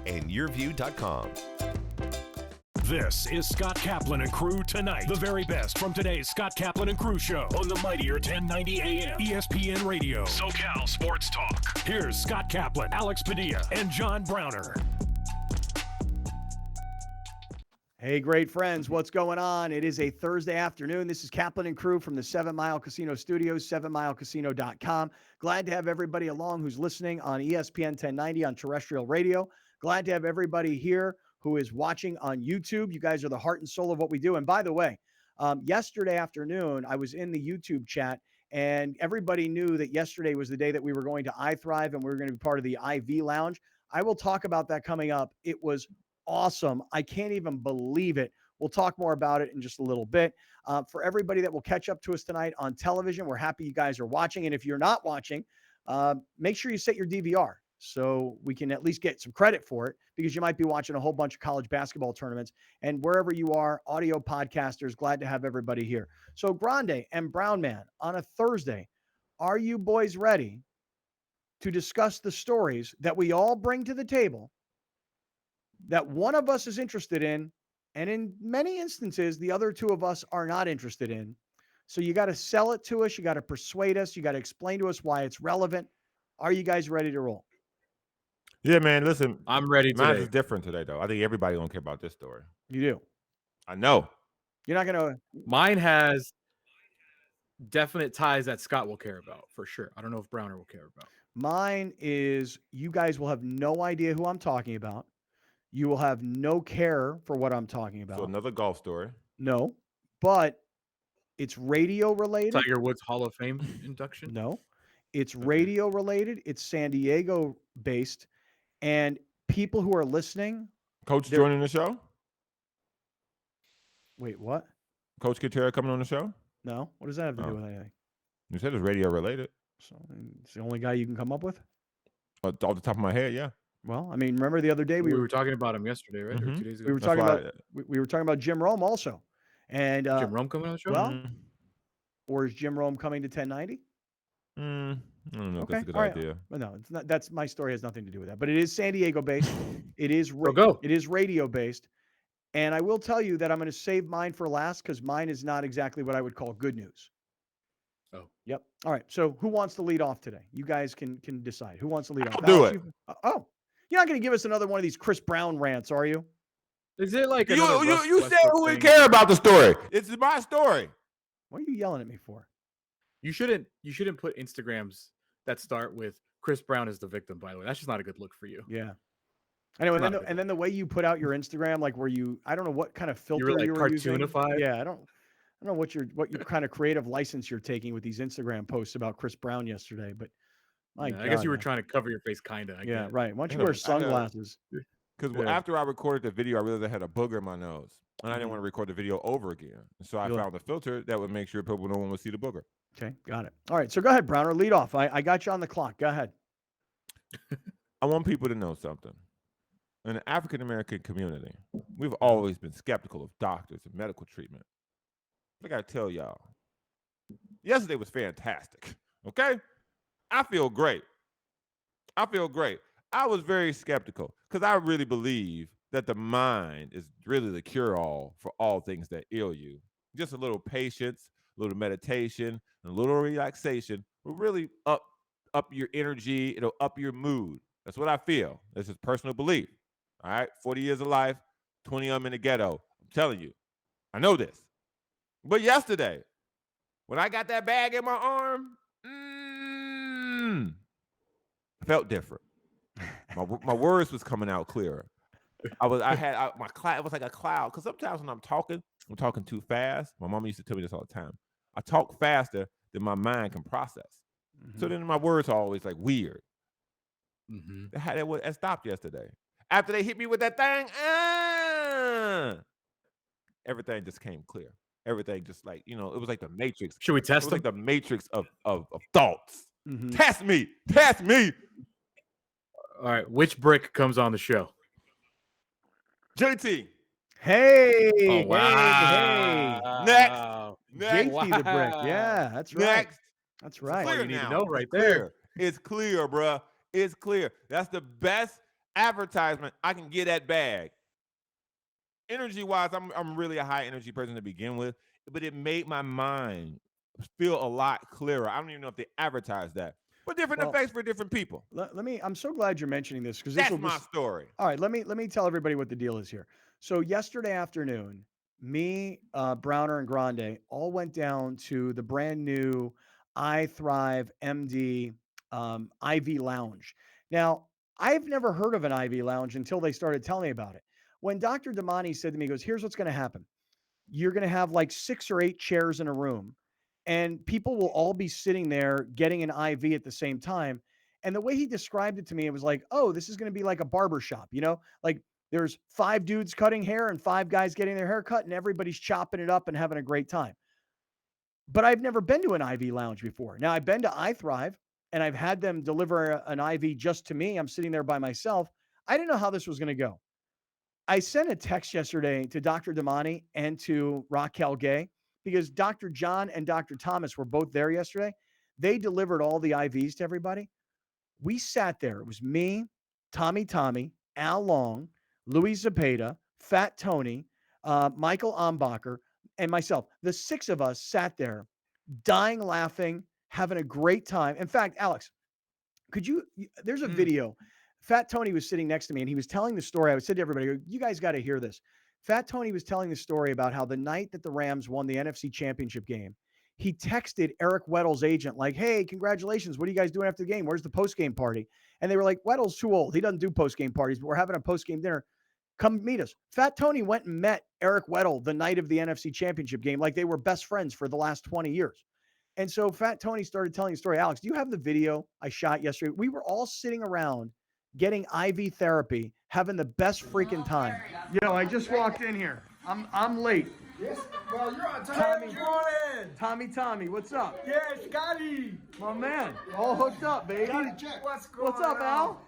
and yourview.com. This is Scott Kaplan and Crew Tonight. The very best from today's Scott Kaplan and Crew show on the mightier 1090 AM ESPN Radio. SoCal Sports Talk. Here's Scott Kaplan, Alex Padilla, and John Browner. Hey, great friends. What's going on? It is a Thursday afternoon. This is Kaplan and Crew from the 7 Mile Casino Studios, 7milecasino.com. Glad to have everybody along who's listening on ESPN 1090 on terrestrial radio. Glad to have everybody here who is watching on YouTube. You guys are the heart and soul of what we do. And by the way, yesterday afternoon, I was in the YouTube chat, and everybody knew that yesterday was the day that we were going to iThrive and we were going to be part of the IV Lounge. I will talk about that coming up. It was awesome. I can't even believe it. We'll talk more about it in just a little bit. For everybody that will catch up to us tonight on television, we're happy you guys are watching. And if you're not watching, make sure you set your DVR so we can at least get some credit for it, because you might be watching a whole bunch of college basketball tournaments. And wherever you are, audio podcasters, glad to have everybody here. So Grande and Brown Man on a Thursday, are you boys ready to discuss the stories that we all bring to the table that one of us is interested in, and in many instances, the other two of us are not interested in? So you got to sell it to us. You got to persuade us. You got to explain to us why it's relevant. Are you guys ready to roll? Yeah, man, listen. I'm ready today. Mine is different today, though. I think everybody don't care about this story. You do. I know. You're not going to. Mine has definite ties that Scott will care about, for sure. I don't know if Browner will care about. Mine is, you guys will have no idea who I'm talking about. You will have no care for what I'm talking about. So another golf story. No, but it's radio related. Tiger Woods Hall of Fame induction? No, it's radio related. It's San Diego based. And people who are listening. Coach joining the show? Wait, what? Coach Katera coming on the show? No. What does that have to do with anything? You said it's radio related. So it's the only guy you can come up with? Off the top of my head, yeah. Well, I mean, remember the other day we were talking about him yesterday, right? Mm-hmm. Or 2 days ago. We were talking about Jim Rome also. And Jim Rome coming on the show? Well, or is Jim Rome coming to 1090? I don't know if that's a good All right. idea. Well, no, it's not. That's my story has nothing to do with that. But it is San Diego based. It is It is radio based. And I will tell you that I'm going to save mine for last, because mine is not exactly what I would call good news. Oh. Yep. All right. So who wants to lead off today? You guys can decide. Who wants to lead off? I'll do it. You're not going to give us another one of these Chris Brown rants, are you? Is it like you said who would care about the story? It's my story. What are you yelling at me for? You shouldn't put Instagrams that start with Chris Brown is the victim, by the way. That's just not a good look for you. Yeah. Anyway, and then the way you put out your Instagram, like where I don't know what kind of filter you were using. Yeah, I don't know what your kind of creative license you're taking with these Instagram posts about Chris Brown yesterday, but I guess you were trying to cover your face, kind of. Yeah, right. Why don't you wear sunglasses? Because after I recorded the video, I realized I had a booger in my nose, and I didn't want to record the video over again. So I found a filter that would make sure people don't want to see the booger. Okay, got it. All right, so go ahead, Browner. Lead off. I got you on the clock. Go ahead. I want people to know something. In the African-American community, we've always been skeptical of doctors and medical treatment. I got to tell y'all, yesterday was fantastic, okay? I feel great. I was very skeptical because I really believe that the mind is really the cure-all for all things that ail you. Just a little patience, a little meditation, and a little relaxation will really up your energy. It'll up your mood. That's what I feel. This is personal belief. All right, 40 years of life, 20 of them in the ghetto. I'm telling you, I know this. But yesterday, when I got that bag in my arm, I felt different. My words was coming out clearer. My cloud. It was like a cloud. Because sometimes when I'm talking too fast. My mom used to tell me this all the time. I talk faster than my mind can process. Mm-hmm. So then my words are always like weird. Mm-hmm. That stopped yesterday. After they hit me with that thing, everything just came clear. Everything just like, it was like the Matrix. Should we test it? It was like the Matrix of thoughts. Mm-hmm. Test me. All right, which brick comes on the show? JT. Hey. Oh, wow. Next. JT the brick. Yeah, that's right. Next. That's right. It's clear you need now. to know right there. It's clear, bruh. It's clear. That's the best advertisement, I can get that bag. Energy-wise, I'm really a high energy person to begin with, but it made my mind feel a lot clearer. I don't even know if they advertise that, but different effects for different people. Let me. I'm so glad you're mentioning this because That's my story. All right, let me tell everybody what the deal is here. So yesterday afternoon, me, Browner, and Grande all went down to the brand new I Thrive MD IV Lounge. Now, I've never heard of an IV Lounge until they started telling me about it. When Dr. Damani said to me, he goes, "Here's what's going to happen. You're going to have like 6 or 8 chairs in a room, and people will all be sitting there getting an IV at the same time." And the way he described it to me, it was like, oh, this is going to be like a barber shop, like there's 5 dudes cutting hair and 5 guys getting their hair cut, and everybody's chopping it up and having a great time. But I've never been to an IV lounge before. Now, I've been to iThrive, and I've had them deliver an IV just to me. I'm sitting there by myself. I didn't know how this was going to go. I sent a text yesterday to Dr. Damani and to Raquel Gay because Dr. John and Dr. Thomas were both there yesterday. They delivered all the IVs to everybody. We sat there. It was me, Tommy, Al Long, Louis Zepeda, Fat Tony, Michael Ambacher, and myself. The 6 of us sat there dying laughing, having a great time. In fact, Alex, there's a video. Fat Tony was sitting next to me and he was telling the story. I said to everybody, you guys got to hear this. Fat Tony was telling the story about how the night that the Rams won the NFC Championship game, he texted Eric Weddle's agent like, "Hey, congratulations. What are you guys doing after the game? Where's the post-game party?" And they were like, "Weddle's too old. He doesn't do post-game parties, but we're having a post-game dinner. Come meet us." Fat Tony went and met Eric Weddle the night of the NFC Championship game like they were best friends for the last 20 years. And so Fat Tony started telling the story. Alex, do you have the video I shot yesterday? We were all sitting around getting IV therapy, having the best freaking time. Yo, I just walked in here. I'm late. Yes, well, you're on time. Tommy, what's up? Yeah, Scotty. My man, all hooked up, baby. Scotty, check. What's up, Al?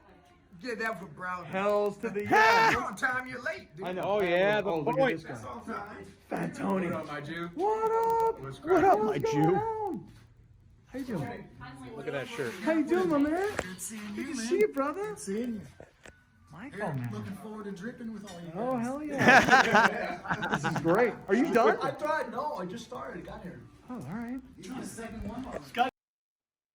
Get that for Brown. Hells to the yeah. You're on time, you're late, dude. I know. Oh, yeah, the look at point. this guy. That's on time. Fat Tony. What up, my Jew? What up? What up, my Jew? How you doing? Look at that shirt. How you doing, my man? Good seeing you, Good to man. see you, brother. Good seeing you. Michael, Here, man. looking forward to dripping with all you guys. Oh, hell yeah. This is great. Are you done? I tried. No, I just started. Got here. Oh, all right. You're the second one.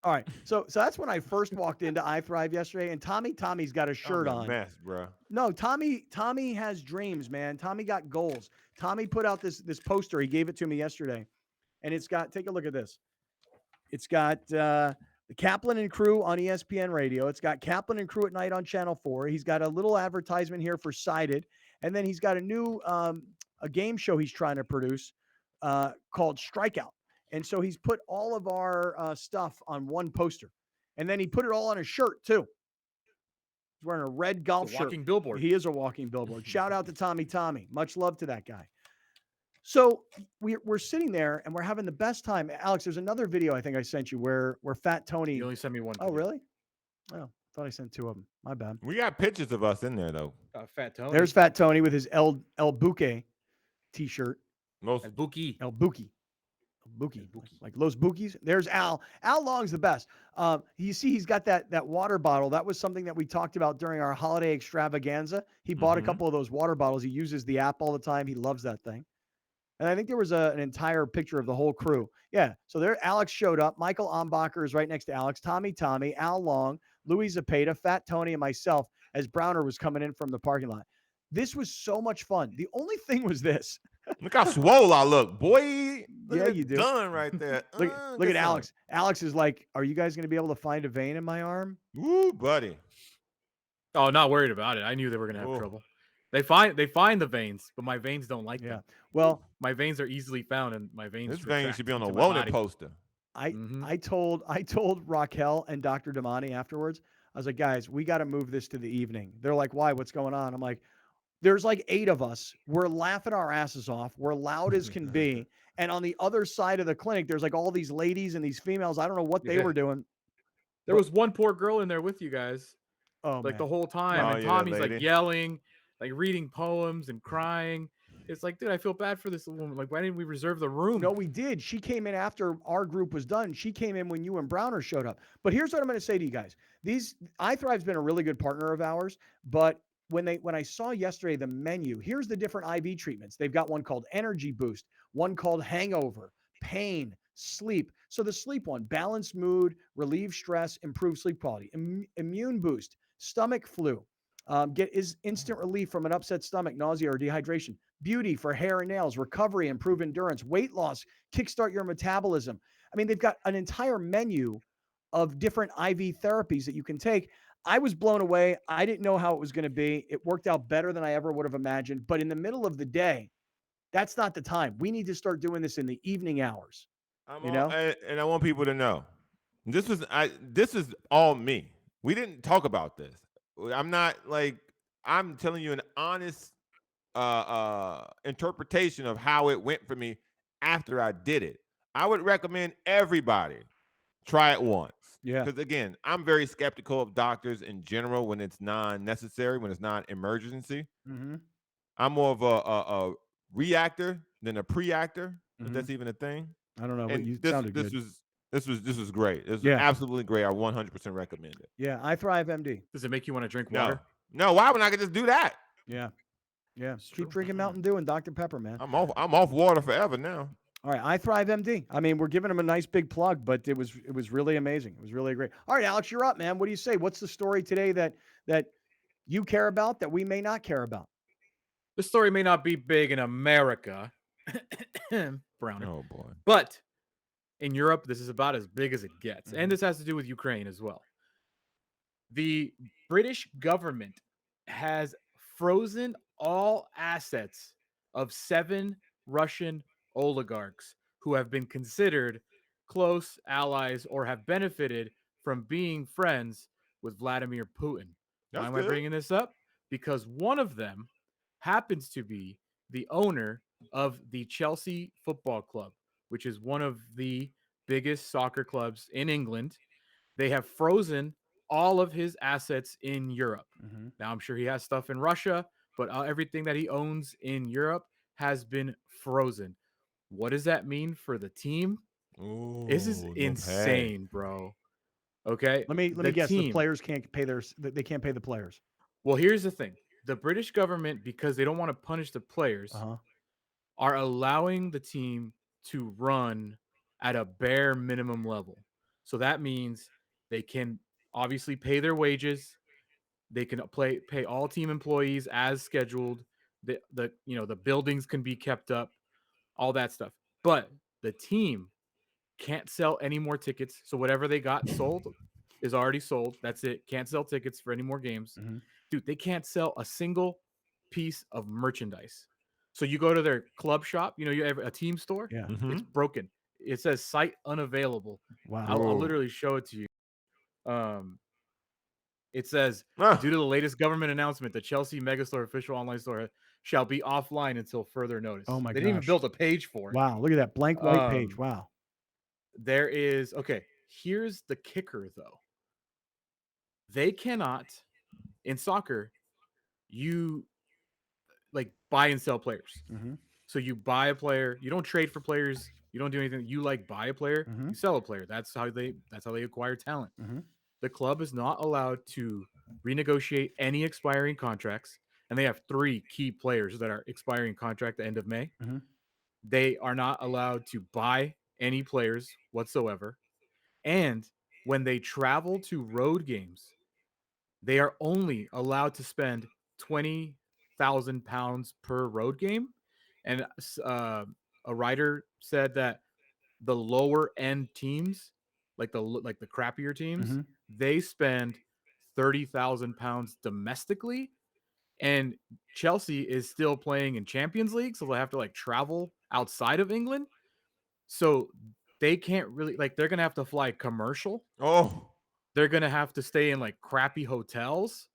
All right. So that's when I first walked into iThrive yesterday, and Tommy's got a shirt on. Mess, bro. No, Tommy has dreams, man. Tommy got goals. Tommy put out this poster. He gave it to me yesterday, and it's got. Take a look at this. It's got the Kaplan and Crew on ESPN Radio. It's got Kaplan and Crew at night on Channel 4. He's got a little advertisement here for Sided, and then he's got a new a game show he's trying to produce called Strikeout. And so he's put all of our stuff on one poster, and then he put it all on a shirt too. He's wearing a red golf shirt. Walking billboard. He is a walking billboard. Shout out to Tommy. Much love to that guy. So we're sitting there and we're having the best time. Alex, there's another video I think I sent you where Fat Tony. You only sent me one. Oh, really? Oh, thought I sent 2 of them. My bad. We got pictures of us in there though. Fat Tony. There's Fat Tony with his El Buque t-shirt. Most and Buki. El Buki. Like Los Bukis. There's Al. Al Long's the best. You see, he's got that water bottle. That was something that we talked about during our holiday extravaganza. He bought a couple of those water bottles. He uses the app all the time. He loves that thing. And I think there was an entire picture of the whole crew. Yeah. So there, Alex showed up. Michael Ambacher is right next to Alex. Tommy, Al Long, Louis Zepeda, Fat Tony, and myself as Browner was coming in from the parking lot. This was so much fun. The only thing was this. Look how swole I look, boy. Look Yeah, at you the do. Done right there. Look at Alex. Alex is like, "Are you guys going to be able to find a vein in my arm?" Woo, buddy. Oh, not worried about it. I knew they were gonna have trouble. They find the veins, but my veins don't like them. Well, my veins are easily found, and my veins. This vein should be on a into my wanted body. poster. I told Raquel and Dr. Damani afterwards. I was like, "Guys, we got to move this to the evening." They're like, "Why? What's going on?" I'm like, "There's like 8 of us. We're laughing our asses off. We're loud as can be. And on the other side of the clinic, there's like all these ladies and these females. I don't know what they were doing. There was one poor girl in there with you guys. Oh, like man. the whole time. Oh, and yeah, Tommy's lady. like yelling, like reading poems and crying. It's like, dude, I feel bad for this woman. Like, why didn't we reserve the room? No, we did. She came in after our group was done. She came in when you and Browner showed up. But here's what I'm going to say to you guys. These iThrive's been a really good partner of ours, but when I saw yesterday the menu, here's the different IV treatments. They've got one called Energy Boost, one called Hangover, Pain, Sleep. So the sleep one, balance mood, relieve stress, improve sleep quality. Immune Boost, stomach flu. Is instant relief from an upset stomach, nausea, or dehydration. Beauty for hair and nails, recovery, improve endurance, weight loss, kickstart your metabolism. I mean, they've got an entire menu of different IV therapies that you can take. I was blown away. I didn't know how it was going to be. It worked out better than I ever would have imagined. But in the middle of the day, that's not the time. We need to start doing this in the evening hours. And I want people to know this is all me. We didn't talk about this. I'm not like, I'm telling you an honest interpretation of how it went for me after I did it. I would recommend everybody try it once. Yeah. Because again, I'm very skeptical of doctors in general when it's non-necessary, when it's not emergency. Mm-hmm. I'm more of a reactor than a pre-actor, if Mhm. that's even a thing. I don't know, but And you this sounded this good. was great. It was Yeah. absolutely great. I 100% recommend it. Yeah, iThrive MD. Does it make you want to drink No, water? no. Why would I just do that? Yeah. Yeah. It's Keep true. drinking Mountain Dew and Dr. Pepper, man. I'm off water forever now. All right, iThrive MD. I mean, we're giving them a nice big plug, but it was really amazing. It was really great. All right, Alex, you're up, man. What do you say? What's the story today that you care about that we may not care about? The story may not be big in America, Browner, Oh boy. but in Europe, this is about as big as it gets. Mhm. And this has to do with Ukraine as well. The British government has frozen all assets of 7 Russian oligarchs who have been considered close allies or have benefited from being friends with Vladimir Putin. Why That's am I good. bringing this up? Because one of them happens to be the owner of the Chelsea Football Club, which is one of the biggest soccer clubs in England. They have frozen all of his assets in Europe. Mhm. Now, I'm sure he has stuff in Russia, but everything that he owns in Europe has been frozen. What does that mean for the team? This is Ooh, no pay. insane, bro. Okay. Let me The guess. The team- players can't pay they can't pay the players. Well, here's the thing. The British government, because they don't want to punish the players, Uh-huh. are allowing the team to run at a bare minimum level. So that means they can obviously pay their wages. They can pay all team employees as scheduled. The buildings can be kept up, all that stuff. But the team can't sell any more tickets. So whatever they got sold is already sold. That's it. Can't sell tickets for any more games. Mhm. Dude, they can't sell a single piece of merchandise. So you go to their club shop, you have a team store. Yeah. It's broken. It says site unavailable. Wow. I'll Whoa. literally show it to you. It says, Ah. due to the latest government announcement, the Chelsea Megastore official online store shall be offline until further notice. Oh my They didn't even gosh. build a page for it. Wow. Look at that blank white page. Um, Wow. There is, okay, here's the kicker though. They cannot, in soccer, you like buy and sell players. Mhm. So you buy a player, you don't trade for players, you don't do anything. You buy a player, Mhm. you sell a player. That's how they acquire talent. Mhm. The club is not allowed to renegotiate any expiring contracts, and they have 3 key players that are expiring contract at the end of May. Mhm. They are not allowed to buy any players whatsoever. And when they travel to road games, they are only allowed to spend £20,000 per road game. And a writer said that the lower end teams, like the crappier teams, Mhm. they spend £30,000 domestically, and Chelsea is still playing in Champions League, so they have to travel outside of England. So they can't really they're gonna have to fly commercial. Oh. They're gonna have to stay in crappy hotels.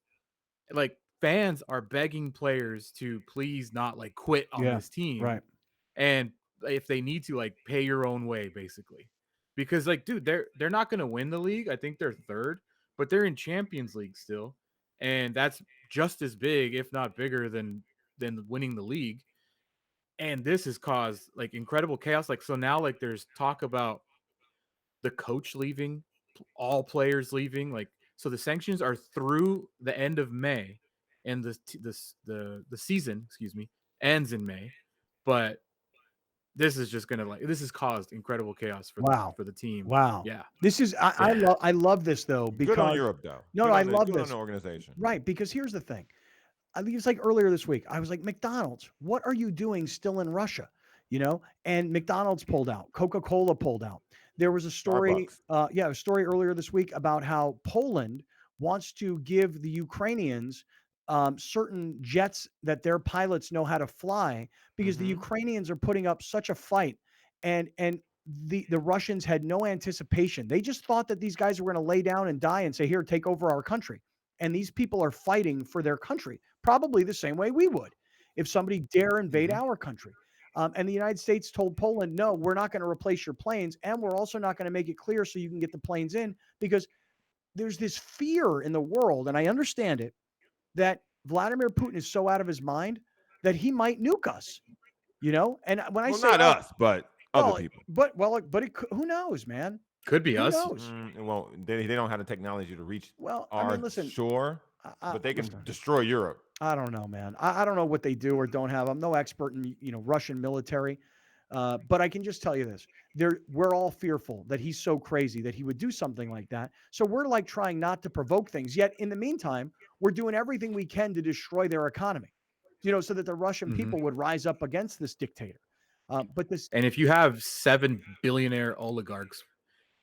Fans are begging players to please not quit on Yeah. this team. Right. And if they need to pay your own way, basically. Because dude, they're not gonna win the league. I think they're 3rd, but they're in Champions League still. And that's just as big, if not bigger, than winning the league. And this has caused like incredible chaos. Like, so now like there's talk about the coach leaving, all players leaving. Like, so the sanctions are through the end of May, and the season, excuse me, ends in May. But this is just gonna this has caused incredible chaos Wow. for the team. Wow. Yeah. This is I love this though because Good on Europe, though. No, Good I on the- love good on this. the organization. Right, because here's the thing. I think it's like earlier this week. I was like, McDonald's, what are you doing still in Russia? And McDonald's pulled out. Coca-Cola pulled out. There was a story, Starbucks. a story earlier this week about how Poland wants to give the Ukrainians certain jets that their pilots know how to fly because the Ukrainians are putting up such a fight, and the Russians had no anticipation. They just thought that these guys were going to lay down and die and say, "Here, take over our country." And these people are fighting for their country, probably the same way we would if somebody dare invade our country. And the United States told Poland, no, we're not going to replace your planes. And we're also not going to make it clear so you can get the planes in, because there's this fear in the world. And I understand it, that Vladimir Putin is so out of his mind that he might nuke us, And when I Well, say not us, but other people. but who knows, man? Could be Who us. knows? Well, they don't have the technology to reach Well, I our mean, listen, shore, but they can listen. destroy Europe. I don't know, man. I don't know what they do or don't have. I'm no expert in Russian military, but I can just tell you this: we're all fearful that he's so crazy that he would do something like that. So we're like trying not to provoke things. Yet in the meantime, we're doing everything we can to destroy their economy, so that the Russian people would rise up against this dictator. And if you have 7 billionaire oligarchs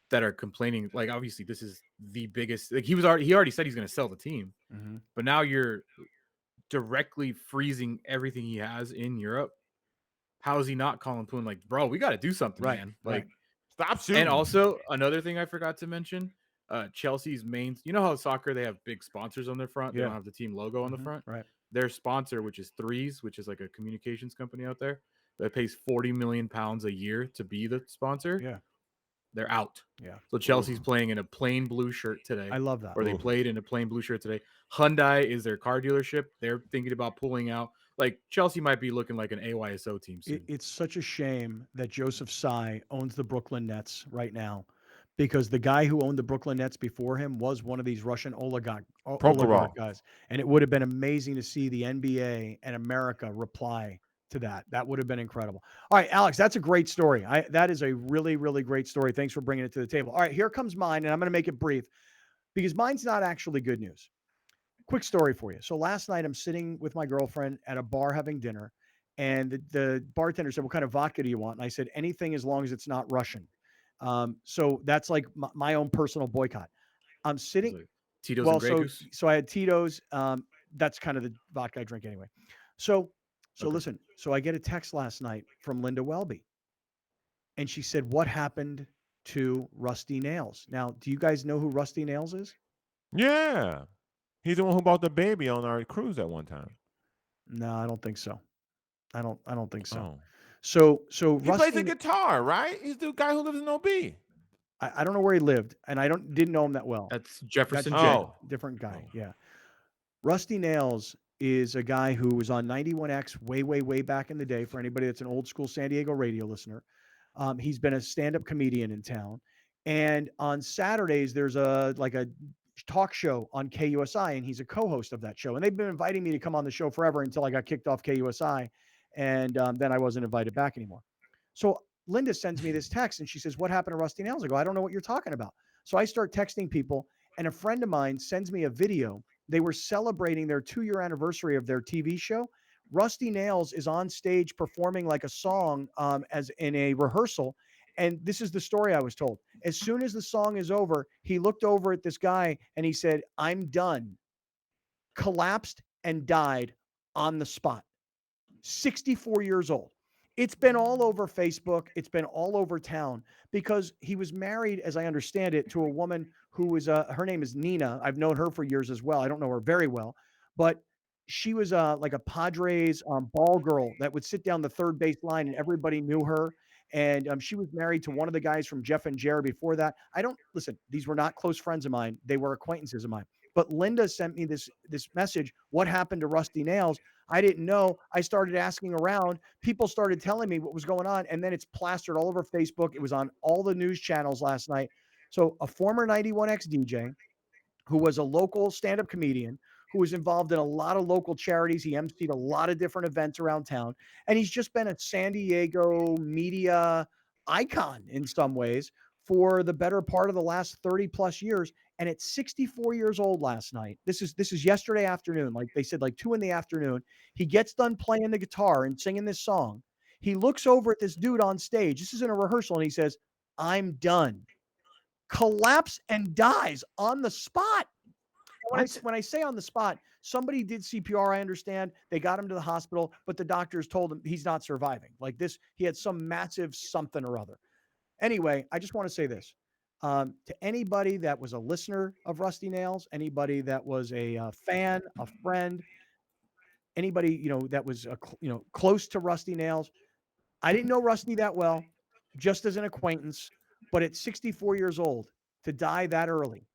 that are complaining, like obviously this is the biggest. Like he already said he's going to sell the team, but now you're directly freezing everything he has in Europe. How is he not calling Putin like, bro, we got to do something, man? Like, stop shooting. And also another thing I forgot to mention, Chelsea's main. You know how soccer they have big sponsors on their front. They don't have the team logo on the front. Right. Their sponsor, which is Threes, which is like a communications company out there, that pays £40 million a year to be the sponsor. Yeah. They're out. Yeah. So Chelsea's playing in a plain blue shirt today. I love that. Or they played in a plain blue shirt today. Hyundai is their car dealership. They're thinking about pulling out. Like Chelsea might be looking like an AYSO team soon. It's such a shame that Joseph Tsai owns the Brooklyn Nets right now, because the guy who owned the Brooklyn Nets before him was one of these Russian oligarch guys. And it would have been amazing to see the NBA and America reply to that. That would have been incredible. All right, Alex, that's a great story. That is a really, really great story. Thanks for bringing it to the table. All right, here comes mine, and I'm going to make it brief because mine's not actually good news. Quick story for you. So last night I'm sitting with my girlfriend at a bar having dinner, and the bartender said, "What kind of vodka do you want?" And I said, "Anything as long as it's not Russian." So that's like my own personal boycott. I'm sitting. Tito's and Grey Goose? So I had Tito's. That's kind of the vodka I drink anyway. So listen. So I get a text last night from Linda Welby, and she said, "What happened to Rusty Nails?" Now, do you guys know who Rusty Nails is? Yeah. He's the one who bought the baby on our cruise at one time. No, I don't think so. I don't think so. Oh. So He plays the guitar, right? He's the guy who lives in OB. I don't know where he lived, and I didn't know him that well. That's Jefferson That's J. different guy. Yeah. Rusty Nails is a guy who was on 91X way, way, way back in the day. For anybody that's an old school San Diego radio listener, he's been a stand-up comedian in town. And on Saturdays, there's a talk show on KUSI, and he's a co-host of that show. And they've been inviting me to come on the show forever until I got kicked off KUSI, and then I wasn't invited back anymore. So Linda sends me this text, and she says, "What happened to Rusty Nails?" I go, "I don't know what you're talking about." So I start texting people, and a friend of mine sends me a video. They were celebrating their 2-year anniversary of their TV show. Rusty Nails is on stage performing like a song as in a rehearsal. And this is the story I was told. As soon as the song is over, he looked over at this guy and he said, "I'm done." Collapsed and died on the spot. 64 years old. It's been all over Facebook. It's been all over town because he was married, as I understand it, to a woman who was, her name is Nina. I've known her for years as well. I don't know her very well, but she was like a Padres ball girl that would sit down the third base line and everybody knew her. And she was married to one of the guys from Jeff and Jerry before that. Listen, these were not close friends of mine. They were acquaintances of mine. But Linda sent me this message. What happened to Rusty Nails? I didn't know. I started asking around. People started telling me what was going on, and then it's plastered all over Facebook. It was on all the news channels last night. So a former 91X DJ who was a local stand-up comedian who was involved in a lot of local charities. He emceed a lot of different events around town, and he's just been a San Diego media icon in some ways for the better part of the last 30 plus years. And at 64 years old last night, this is yesterday afternoon, like they said, like 2 p.m, he gets done playing the guitar and singing this song. He looks over at this dude on stage. This is in a rehearsal, and he says, "I'm done." Collapse and dies on the spot. When I say on the spot, somebody did CPR, I understand. They got him to the hospital, but the doctors told him he's not surviving. Like this, he had some massive something or other. Anyway, I just want to say this. To anybody that was a listener of Rusty Nails, anybody that was a fan, a friend, anybody, that was, close to Rusty Nails. I didn't know Rusty that well, just as an acquaintance, but at 64 years old, to die that early,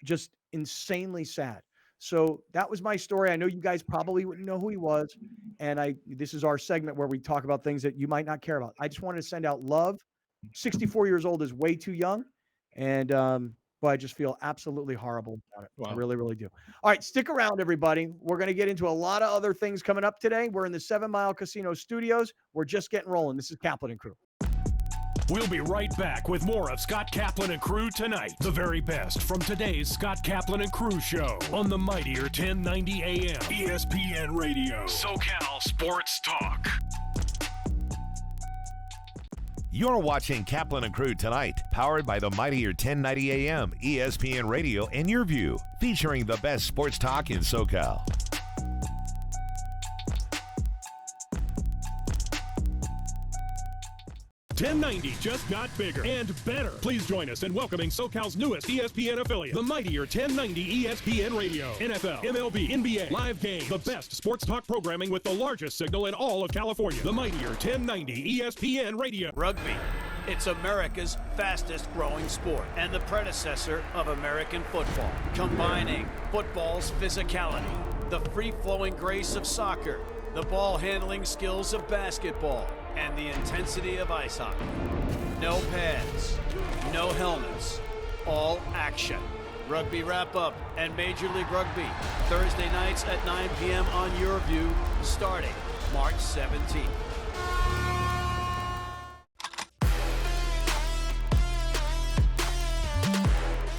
just insanely sad. So that was my story. I know you guys probably wouldn't know who he was. And this is our segment where we talk about things that you might not care about. I just wanted to send out love. 64 years old is way too young. And, but I just feel absolutely horrible about it. Wow. I really, really do. All right, stick around, everybody. We're going to get into a lot of other things coming up today. We're in the 7 Mile Casino studios. We're just getting rolling. This is Kaplan and Crew. We'll be right back with more of Scott Kaplan and Crew tonight. The very best from today's Scott Kaplan and Crew show on the mightier 1090 AM ESPN Radio. SoCal Sports Talk. You're watching Kaplan and Crew tonight, powered by the mightier 1090 AM ESPN Radio and Your View, featuring the best sports talk in SoCal. 1090 just got bigger and better. Please join us in welcoming SoCal's newest ESPN affiliate, the mightier 1090 ESPN Radio. NFL, MLB, NBA, live games, the best sports talk programming with the largest signal in all of California. The mightier 1090 ESPN Radio. Rugby. It's America's fastest growing sport and the predecessor of American football, combining football's physicality, the free-flowing grace of soccer, the ball-handling skills of basketball, and the intensity of ice hockey. No pads, no helmets, all action. Rugby Wrap-Up and Major League Rugby, Thursday nights at 9 p.m. on Your View, starting March 17th.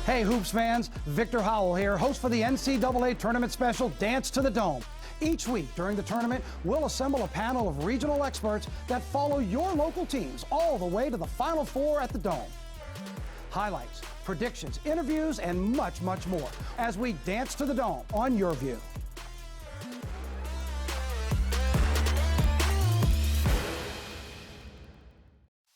Hey Hoops fans, Victor Howell here, host for the NCAA Tournament Special Dance to the Dome. Each week during the tournament, we'll assemble a panel of regional experts that follow your local teams all the way to the Final Four at the Dome. Highlights, predictions, interviews, and much, much more as we dance to the Dome on Your View.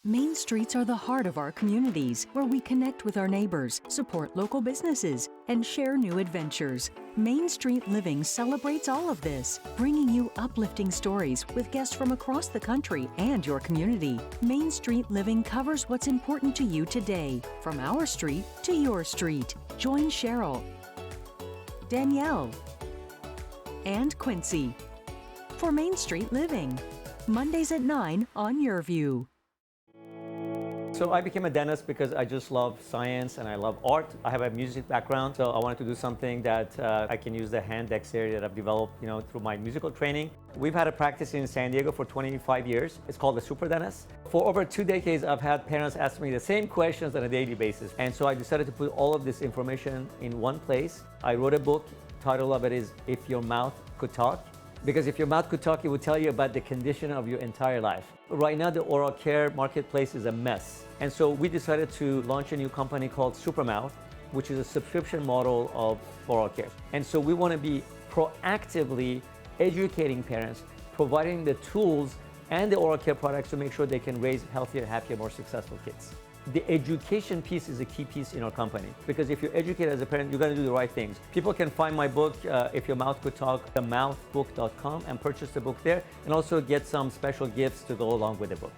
Main streets are the heart of our communities, where we connect with our neighbors, support local businesses, and share new adventures. Main Street Living celebrates all of this, bringing you uplifting stories with guests from across the country and your community. Main Street Living covers what's important to you today, from our street to your street. Join Cheryl, Danielle, and Quincy for Main Street Living. Mondays at 9 on Your View. So I became a dentist because I just love science and I love art. I have a music background, so I wanted to do something that I can use the hand dexterity that I've developed, through my musical training. We've had a practice in San Diego for 25 years. It's called the Super Dentist. For over 2 decades, I've had parents ask me the same questions on a daily basis. And so I decided to put all of this information in one place. I wrote a book. Title of it is If Your Mouth Could Talk. Because if your mouth could talk, it would tell you about the condition of your entire life. Right now, the oral care marketplace is a mess. And so we decided to launch a new company called Supermouth, which is a subscription model of oral care. And so we want to be proactively educating parents, providing the tools and the oral care products to make sure they can raise healthier, happier, more successful kids. The education piece is a key piece in our company, because if you're educated as a parent, you're going to do the right things. People can find my book, If Your Mouth Could Talk, themouthbook.com, and purchase the book there, and also get some special gifts to go along with the book.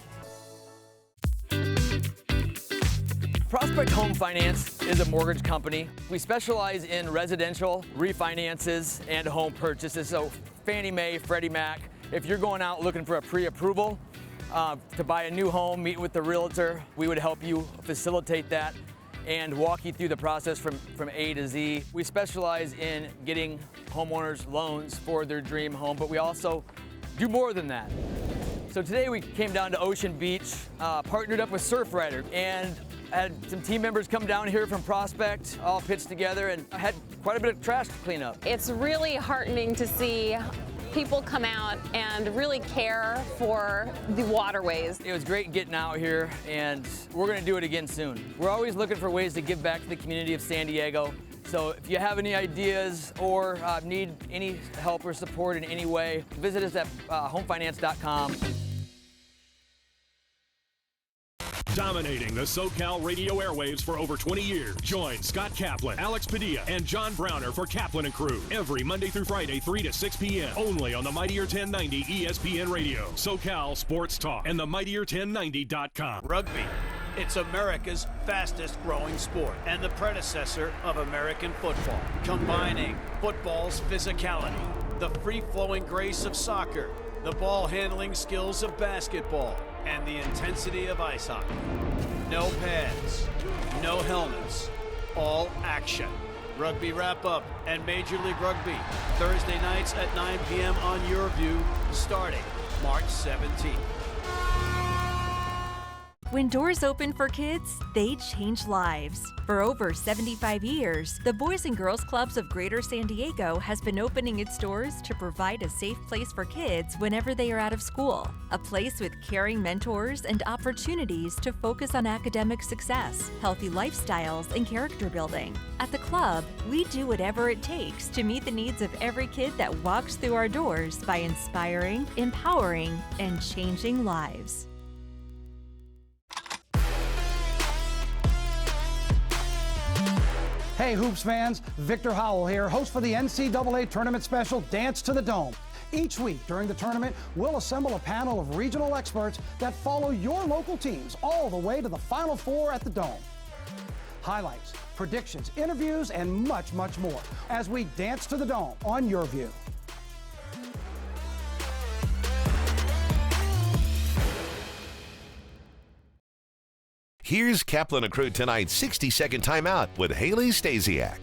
Frost Prospect Home Finance is a mortgage company. We specialize in residential refinances and home purchases. So Fannie Mae, Freddie Mac. If you're going out looking for a pre-approval to buy a new home, meet with the realtor, we would help you facilitate that and walk you through the process from A to Z. We specialize in getting homeowners loans for their dream home, but we also do more than that. So today we came down to Ocean Beach, partnered up with Surfrider, and had some team members come down here from Prospect, all pitched together, and had quite a bit of trash to clean up. It's really heartening to see people come out and really care for the waterways. It was great getting out here, and we're gonna do it again soon. We're always looking for ways to give back to the community of San Diego. So if you have any ideas or need any help or support in any way, visit us at homefinance.com. Dominating the SoCal radio airwaves for over 20 years. Join Scott Kaplan, Alex Padilla, and John Browner for Kaplan and Crew every Monday through Friday, 3 to 6 p.m. only on the Mightier 1090 ESPN Radio, SoCal Sports Talk, and the Mightier1090.com. Rugby. It's America's fastest growing sport and the predecessor of American football, combining football's physicality, the free-flowing grace of soccer, the ball-handling skills of basketball, and the intensity of ice hockey. No pads, no helmets, all action. Rugby Wrap-Up and Major League Rugby, Thursday nights at 9 p.m. on YourView, starting March 17th. When doors open for kids, they change lives. For over 75 years, the Boys and Girls Clubs of Greater San Diego has been opening its doors to provide a safe place for kids whenever they are out of school. A place with caring mentors and opportunities to focus on academic success, healthy lifestyles, and character building. At the club, we do whatever it takes to meet the needs of every kid that walks through our doors by inspiring, empowering, and changing lives. Hey, Hoops fans, Victor Howell here, host for the NCAA Tournament Special Dance to the Dome. Each week during the tournament, we'll assemble a panel of regional experts that follow your local teams all the way to the Final Four at the Dome. Highlights, predictions, interviews, and much, much more as we dance to the Dome on YourView. Here's Kaplan and Crew tonight's 60-second timeout with Haley Stasiak.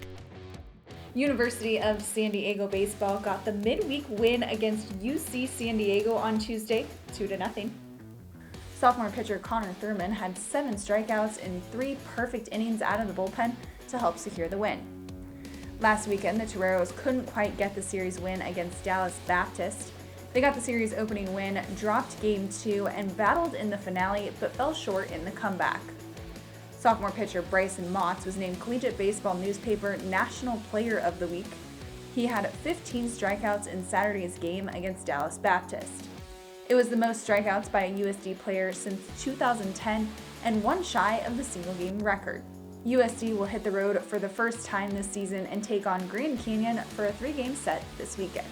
University of San Diego baseball got the midweek win against UC San Diego on Tuesday, 2-0. Sophomore pitcher Connor Thurman had 7 strikeouts in 3 perfect innings out of the bullpen to help secure the win. Last weekend, the Toreros couldn't quite get the series win against Dallas Baptist. They got the series opening win, dropped Game 2, and battled in the finale, but fell short in the comeback. Sophomore pitcher Bryson Motz was named Collegiate Baseball Newspaper National Player of the Week. He had 15 strikeouts in Saturday's game against Dallas Baptist. It was the most strikeouts by a USD player since 2010 and one shy of the single-game record. USD will hit the road for the first time this season and take on Grand Canyon for a 3-game set this weekend.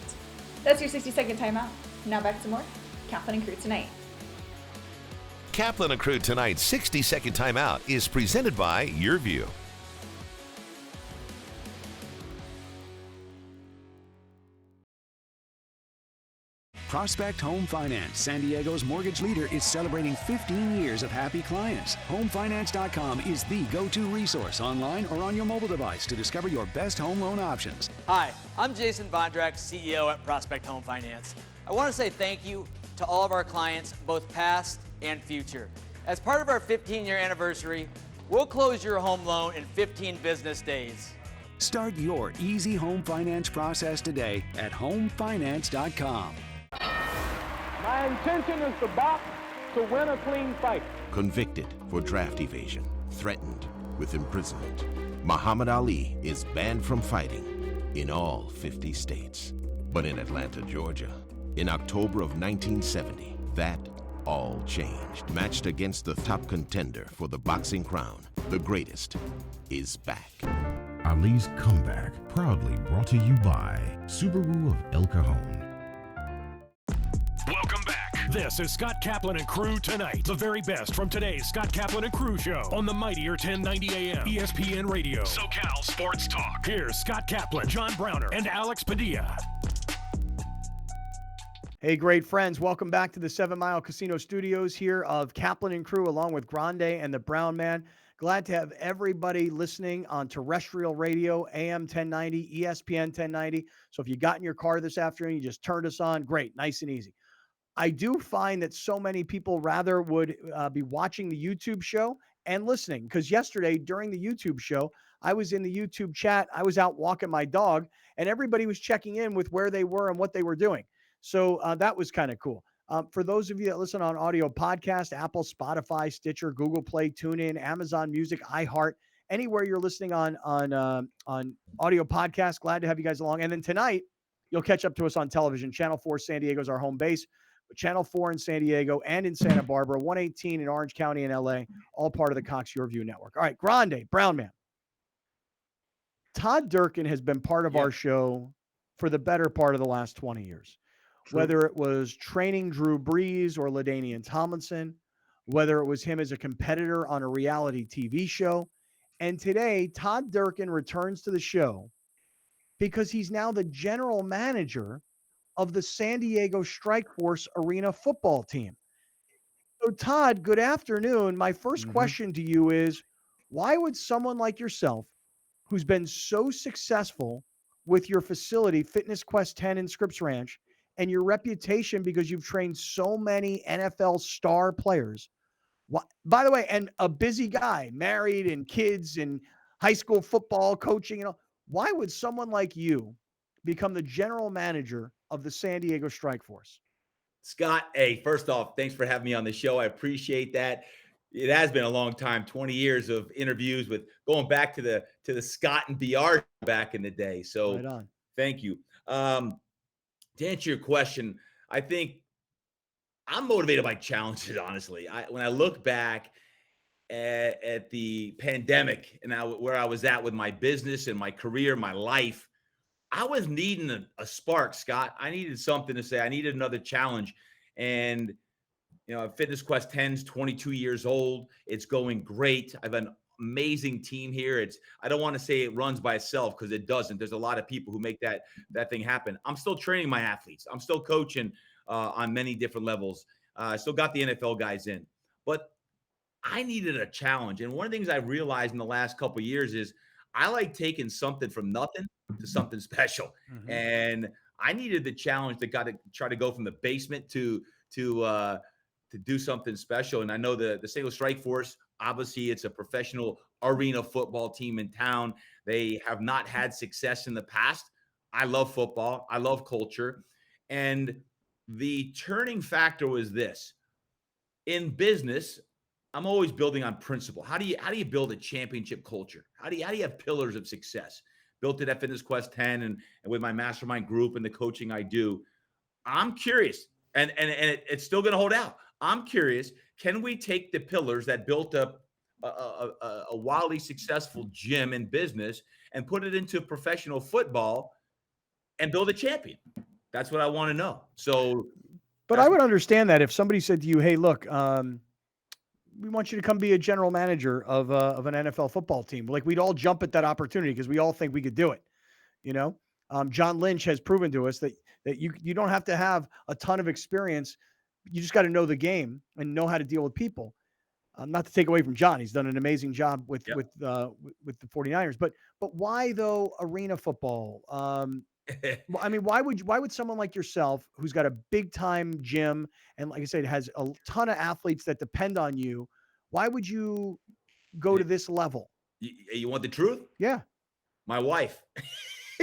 That's your 60-second timeout. Now back to more Kaplan and Crew tonight. Kaplan and Crew tonight's 60-second timeout is presented by YourView. Prospect Home Finance, San Diego's mortgage leader, is celebrating 15 years of happy clients. HomeFinance.com is the go-to resource online or on your mobile device to discover your best home loan options. Hi, I'm Jason Bondrak, CEO at Prospect Home Finance. I want to say thank you to all of our clients, both past and future. As part of our 15-year anniversary, we'll close your home loan in 15 business days. Start your easy home finance process today at HomeFinance.com. My intention is to box to win a clean fight. Convicted for draft evasion, threatened with imprisonment, Muhammad Ali is banned from fighting in all 50 states. But in Atlanta, Georgia, in October of 1970, that all changed. Matched against the top contender for the boxing crown, the greatest is back. Ali's comeback, proudly brought to you by Subaru of El Cajon. Welcome back. This is Scott Kaplan and Crew Tonight. The very best from today's Scott Kaplan and Crew show on the mightier 1090 AM ESPN Radio. SoCal Sports Talk. Here's Scott Kaplan, John Browner, and Alex Padilla. Hey, great friends. Welcome back to the 7 Mile Casino Studios here of Kaplan and Crew along with Grande and the Brown Man. Glad to have everybody listening on terrestrial radio, AM 1090, ESPN 1090. So if you got in your car this afternoon, you just turned us on, great, nice and easy. I do find that so many people rather would be watching the YouTube show and listening, because yesterday during the YouTube show, I was in the YouTube chat. I was out walking my dog, and everybody was checking in with where they were and what they were doing. So that was kind of cool. For those of you that listen on audio podcast, Apple, Spotify, Stitcher, Google Play, TuneIn, Amazon Music, iHeart, anywhere you're listening on audio podcast, glad to have you guys along. And then tonight, you'll catch up to us on television. Channel 4 San Diego is our home base. But Channel 4 in San Diego and in Santa Barbara, 118 in Orange County and LA, all part of the Cox Yorview Network. All right, Grande, Brown Man. Todd Durkin has been part of our show for the better part of the last 20 years. True. Whether it was training Drew Brees or LaDainian Tomlinson, whether it was him as a competitor on a reality TV show. And today, Todd Durkin returns to the show because he's now the general manager of the San Diego Strikeforce Arena football team. So, Todd, good afternoon. My first question to you is, why would someone like yourself, who's been so successful with your facility, Fitness Quest 10 in Scripps Ranch, and your reputation because you've trained so many NFL star players, by the way, and a busy guy, married and kids and high school football coaching, why would someone like you become the general manager of the San Diego Strikeforce? Scott, hey, first off, thanks for having me on the show. I appreciate that. It has been a long time, 20 years of interviews with going back to the Scott and BR back in the day. So right on. Thank you. To answer your question, I think I'm motivated by challenges, honestly. When I look back at the pandemic and where I was at with my business and my career, my life, I was needing a spark, Scott. I needed something to say. I needed another challenge. And, Fitness Quest 10's 22 years old. It's going great. I have an amazing team here. I don't want to say it runs by itself because it doesn't. There's a lot of people who make that thing happen. I'm still training my athletes. I'm still coaching on many different levels. I still got the NFL guys in. But I needed a challenge. And one of the things I realized in the last couple of years is I like taking something from nothing to something special. Mm-hmm. And I needed the challenge that got to try to go from the basement to do something special. And I know the San Diego Strikeforce, obviously it's a professional arena football team in town. They have not had success in the past. I love football. I love culture. And the turning factor was this. In business, I'm always building on principle. How do you build a championship culture? How do you have pillars of success? Built it at Fitness Quest 10 and with my mastermind group and the coaching I do. I'm curious, and it's still going to hold out. I'm curious, can we take the pillars that built up a wildly successful gym and business and put it into professional football and build a champion? That's what I want to know. So, but I would understand that if somebody said to you, "Hey, look, we want you to come be a general manager of an NFL football team." Like, we'd all jump at that opportunity because we all think we could do it. John Lynch has proven to us that you don't have to have a ton of experience. You just got to know the game and know how to deal with people. Not to take away from John, he's done an amazing job with the 49ers. But why though arena football? I mean, why would someone like yourself, who's got a big time gym and, like I said, has a ton of athletes that depend on you, why would you go to this level? You want the truth? Yeah. My wife,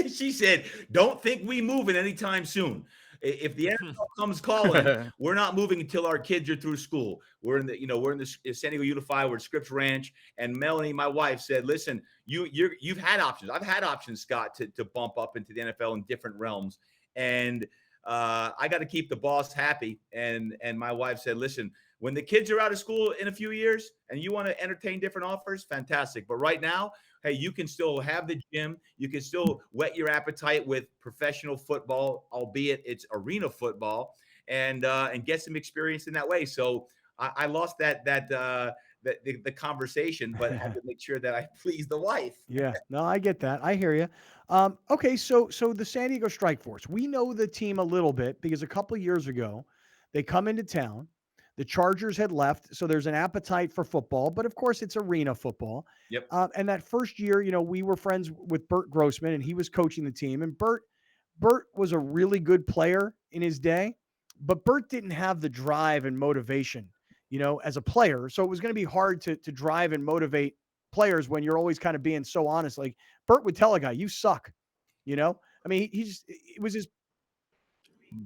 she said, "Don't think we moving anytime soon. If the NFL comes calling, we're not moving until our kids are through school. We're in the San Diego Unified, we're at Scripps Ranch." And Melanie, my wife, said, "Listen, you've had options. I've had options, Scott, to bump up into the NFL in different realms." And I got to keep the boss happy. And my wife said, listen, when the kids are out of school in a few years and you want to entertain different offers, fantastic. But right now, hey, you can still have the gym. You can still whet your appetite with professional football, albeit it's arena football, and get some experience in that way. So I lost the conversation, but I had to make sure that I pleased the wife. Yeah, no, I get that. I hear you. Okay, so the San Diego Strikeforce, we know the team a little bit because a couple of years ago, they come into town. The Chargers had left, so there's an appetite for football, but of course it's arena football. Yep. And that first year, we were friends with Bert Grossman, and he was coaching the team. And Bert was a really good player in his day, but Bert didn't have the drive and motivation, as a player. So it was going to be hard to drive and motivate players when you're always kind of being so honest. Like Bert would tell a guy, "You suck." I mean, it was his.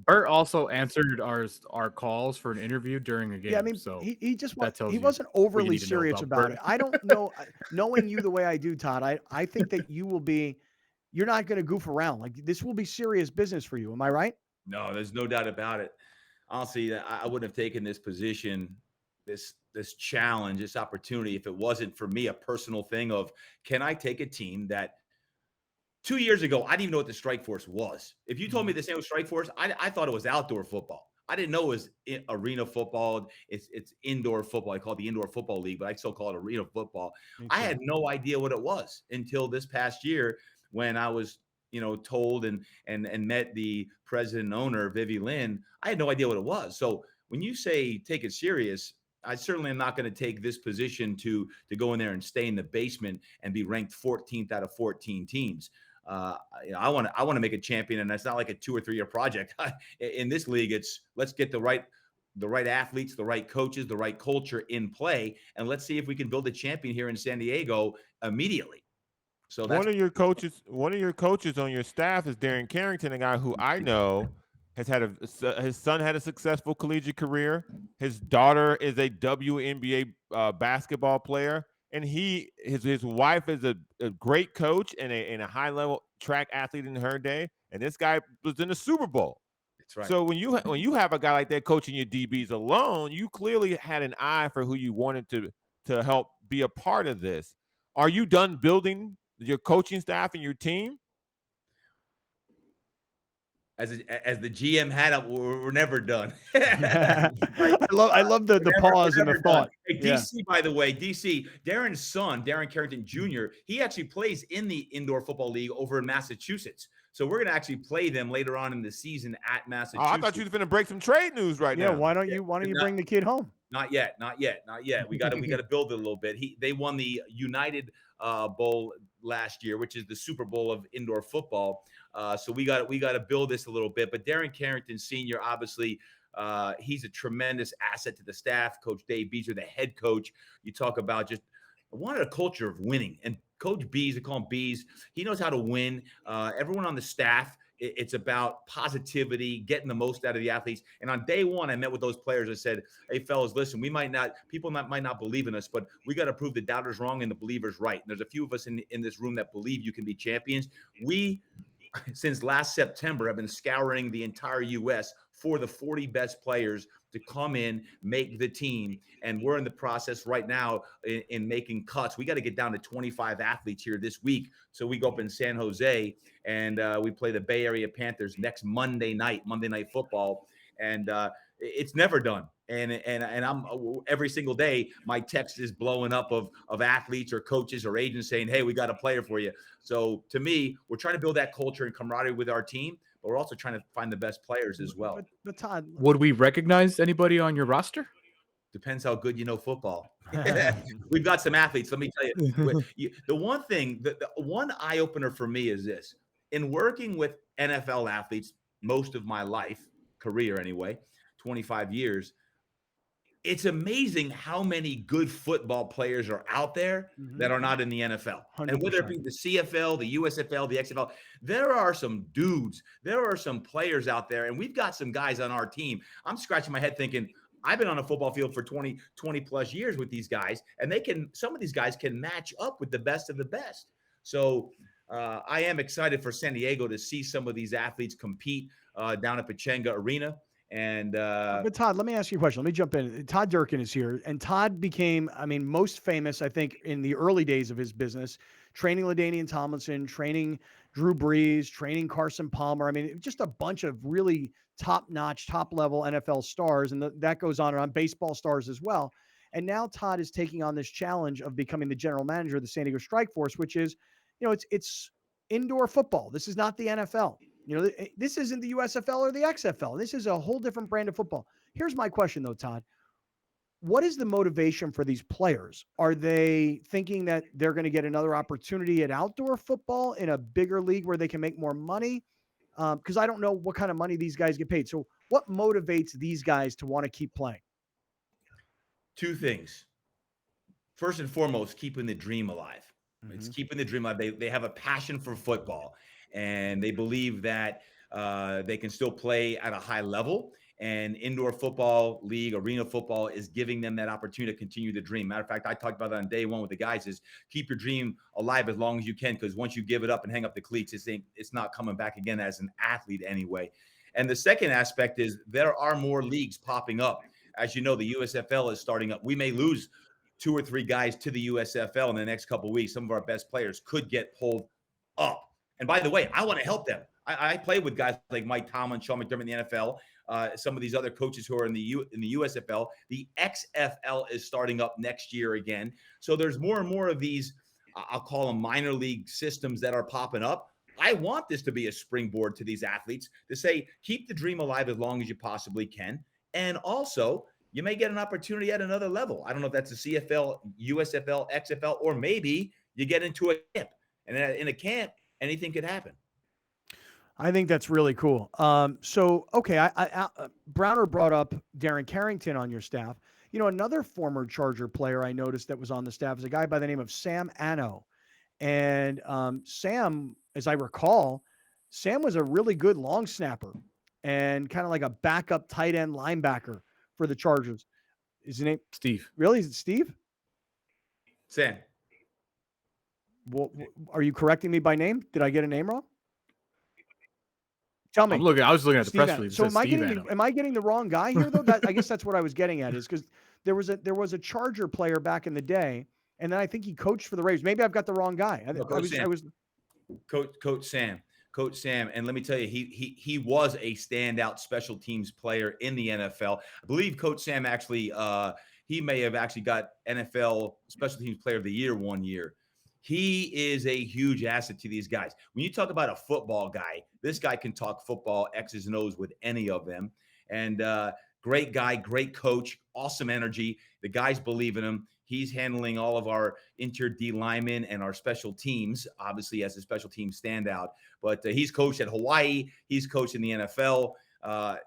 Bert also answered our calls for an interview during a game. Yeah, I mean, so he just that tells he you wasn't what you overly need to know serious about about Bert. it. I don't know, knowing you the way I do, Todd. I think that you're not going to goof around. Like this will be serious business for you. Am I right? No, there's no doubt about it. Honestly, I wouldn't have taken this position, this challenge, this opportunity, if it wasn't for me a personal thing of, can I take a team that 2 years ago, I didn't even know what the Strikeforce was. If you told me the San Diego Strikeforce, I thought it was outdoor football. I didn't know it was arena football. It's indoor football. I call it the Indoor Football League, but I still call it arena football. I had no idea what it was until this past year when I was, told and met the president and owner, Vivi Lynn. I had no idea what it was. So when you say take it serious, I certainly am not going to take this position to go in there and stay in the basement and be ranked 14th out of 14 teams. I want to make a champion, and that's not like a 2 or 3 year project. In this league, it's let's get the right athletes, the right coaches, the right culture in play, and let's see if we can build a champion here in San Diego immediately. So that's one of your coaches on your staff is Darren Carrington, a guy who I know has had his son had a successful collegiate career. His daughter is a WNBA basketball player. And his wife is a great coach and a high level track athlete in her day. And this guy was in the Super Bowl. That's right. So when you have a guy like that coaching your DBs alone, you clearly had an eye for who you wanted to help be a part of this. Are you done building your coaching staff and your team? As the GM had up, we're never done. I love the pause and the thought. Hey, DC, by the way, Darren's son, Darren Carrington Jr., he actually plays in the Indoor Football League over in Massachusetts. So we're going to actually play them later on in the season at Massachusetts. Oh, I thought you were going to break some trade news right now. Yeah, why don't you bring the kid home? Not yet. We got to build it a little bit. They won the United Bowl last year, which is the Super Bowl of indoor football. So we got to build this a little bit. But Darren Carrington Sr., obviously, he's a tremendous asset to the staff. Coach Dave Beezer, the head coach. You talk about just wanted a culture of winning. And Coach Bees, we call him Bees, he knows how to win. Everyone on the staff, it's about positivity, getting the most out of the athletes. And on day one, I met with those players. I said, hey, fellas, listen, people might not believe in us, but we got to prove the doubters wrong and the believers right. And there's a few of us in this room that believe you can be champions. We, since last September, have been scouring the entire U.S. for the 40 best players to come in, make the team. And we're in the process right now in making cuts. We got to get down to 25 athletes here this week. So we go up in San Jose and we play the Bay Area Panthers next Monday Night Football. And it's never done. And I'm every single day, my text is blowing up of athletes or coaches or agents saying, hey, we got a player for you. So to me, we're trying to build that culture and camaraderie with our team, but we're also trying to find the best players as well. But Todd, would we recognize anybody on your roster? Depends how good you know football. We've got some athletes. Let me tell you, the one thing, the one eye opener for me is this: in working with NFL athletes most of my career anyway, 25 years, it's amazing how many good football players are out there that are not in the NFL. 100%. And whether it be the CFL, the USFL, the XFL, there are some dudes, there are some players out there, and we've got some guys on our team. I'm scratching my head thinking, I've been on a football field for 20 plus years with these guys, and some of these guys can match up with the best of the best. So I am excited for San Diego to see some of these athletes compete down at Pechanga Arena. And but Todd, let me ask you a question. Let me jump in. Todd Durkin is here, and Todd became, I mean, most famous, I think, in the early days of his business, training LaDainian Tomlinson, training Drew Brees, training Carson Palmer. I mean, just a bunch of really top-notch, top-level NFL stars, and that goes on and on, baseball stars as well. And now Todd is taking on this challenge of becoming the general manager of the San Diego Strikeforce, which is, it's indoor football. This is not the NFL. This isn't the USFL or the XFL. This is a whole different brand of football. Here's my question, though, Todd. What is the motivation for these players? Are they thinking that they're going to get another opportunity at outdoor football in a bigger league where they can make more money? Because I don't know what kind of money these guys get paid. So what motivates these guys to want to keep playing? Two things. First and foremost, keeping the dream alive. It's keeping the dream alive. They have a passion for football, and they believe that they can still play at a high level. And indoor football league, arena football is giving them that opportunity to continue the dream. Matter of fact, I talked about that on day one with the guys, is keep your dream alive as long as you can, because once you give it up and hang up the cleats, it's not coming back again as an athlete anyway. And the second aspect is there are more leagues popping up. As you know, the USFL is starting up. We may lose 2 or 3 guys to the USFL in the next couple of weeks. Some of our best players could get pulled up. And by the way, I want to help them. I play with guys like Mike Tomlin, Sean McDermott in the NFL, some of these other coaches who are in the USFL. The XFL is starting up next year again. So there's more and more of these, I'll call them minor league systems that are popping up. I want this to be a springboard to these athletes to say, keep the dream alive as long as you possibly can. And also, you may get an opportunity at another level. I don't know if that's a CFL, USFL, XFL, or maybe you get into a camp. And in a camp, anything could happen. I think that's really cool. Okay, Browner brought up Darren Carrington on your staff. Another former Charger player I noticed that was on the staff is a guy by the name of Sam Anno. And Sam, as I recall, Sam was a really good long snapper and kind of like a backup tight end linebacker for the Chargers. Is his name Steve? Really? Is it Steve? Sam. Well, are you correcting me by name? Did I get a name wrong? Tell me. I was looking at the Steve press release. So am I getting the wrong guy here though? I guess that's what I was getting at, is because there was a Charger player back in the day, and then I think he coached for the Raiders. Maybe I've got the wrong guy. Coach Sam. And let me tell you, he was a standout special teams player in the NFL. I believe Coach Sam actually, he may have actually got NFL Special Teams Player of the Year one year. He is a huge asset to these guys. When you talk about a football guy, this guy can talk football, X's and O's with any of them. And great guy, great coach, awesome energy. The guys believe in him. He's handling all of our interior D linemen and our special teams, obviously as a special team standout. But he's coached at Hawaii. He's coached in the NFL. I'll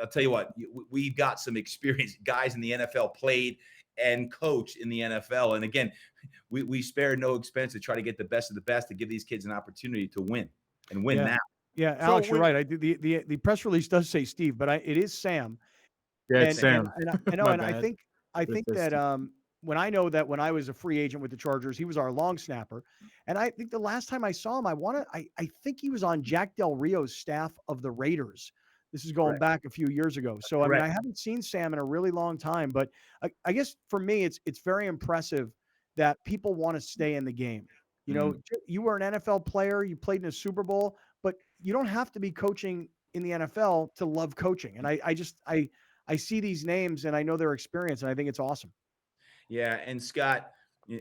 tell you what, we've got some experienced guys in the NFL, played and coached in the NFL. And again, we spare no expense to try to get the best of the best to give these kids an opportunity to win and win now. Yeah, Alex, you're right. The press release does say Steve, but it is Sam. Yeah, it's Sam. I know, and I think that when I was a free agent with the Chargers, he was our long snapper, and I think the last time I saw him, I think he was on Jack Del Rio's staff of the Raiders. This is going back a few years ago. So I mean, I haven't seen Sam in a really long time, but I guess for me, it's very impressive that people want to stay in the game. You were an NFL player, you played in a Super Bowl, but you don't have to be coaching in the NFL to love coaching. And I see these names and I know their experience, and I think it's awesome. Yeah. And Scott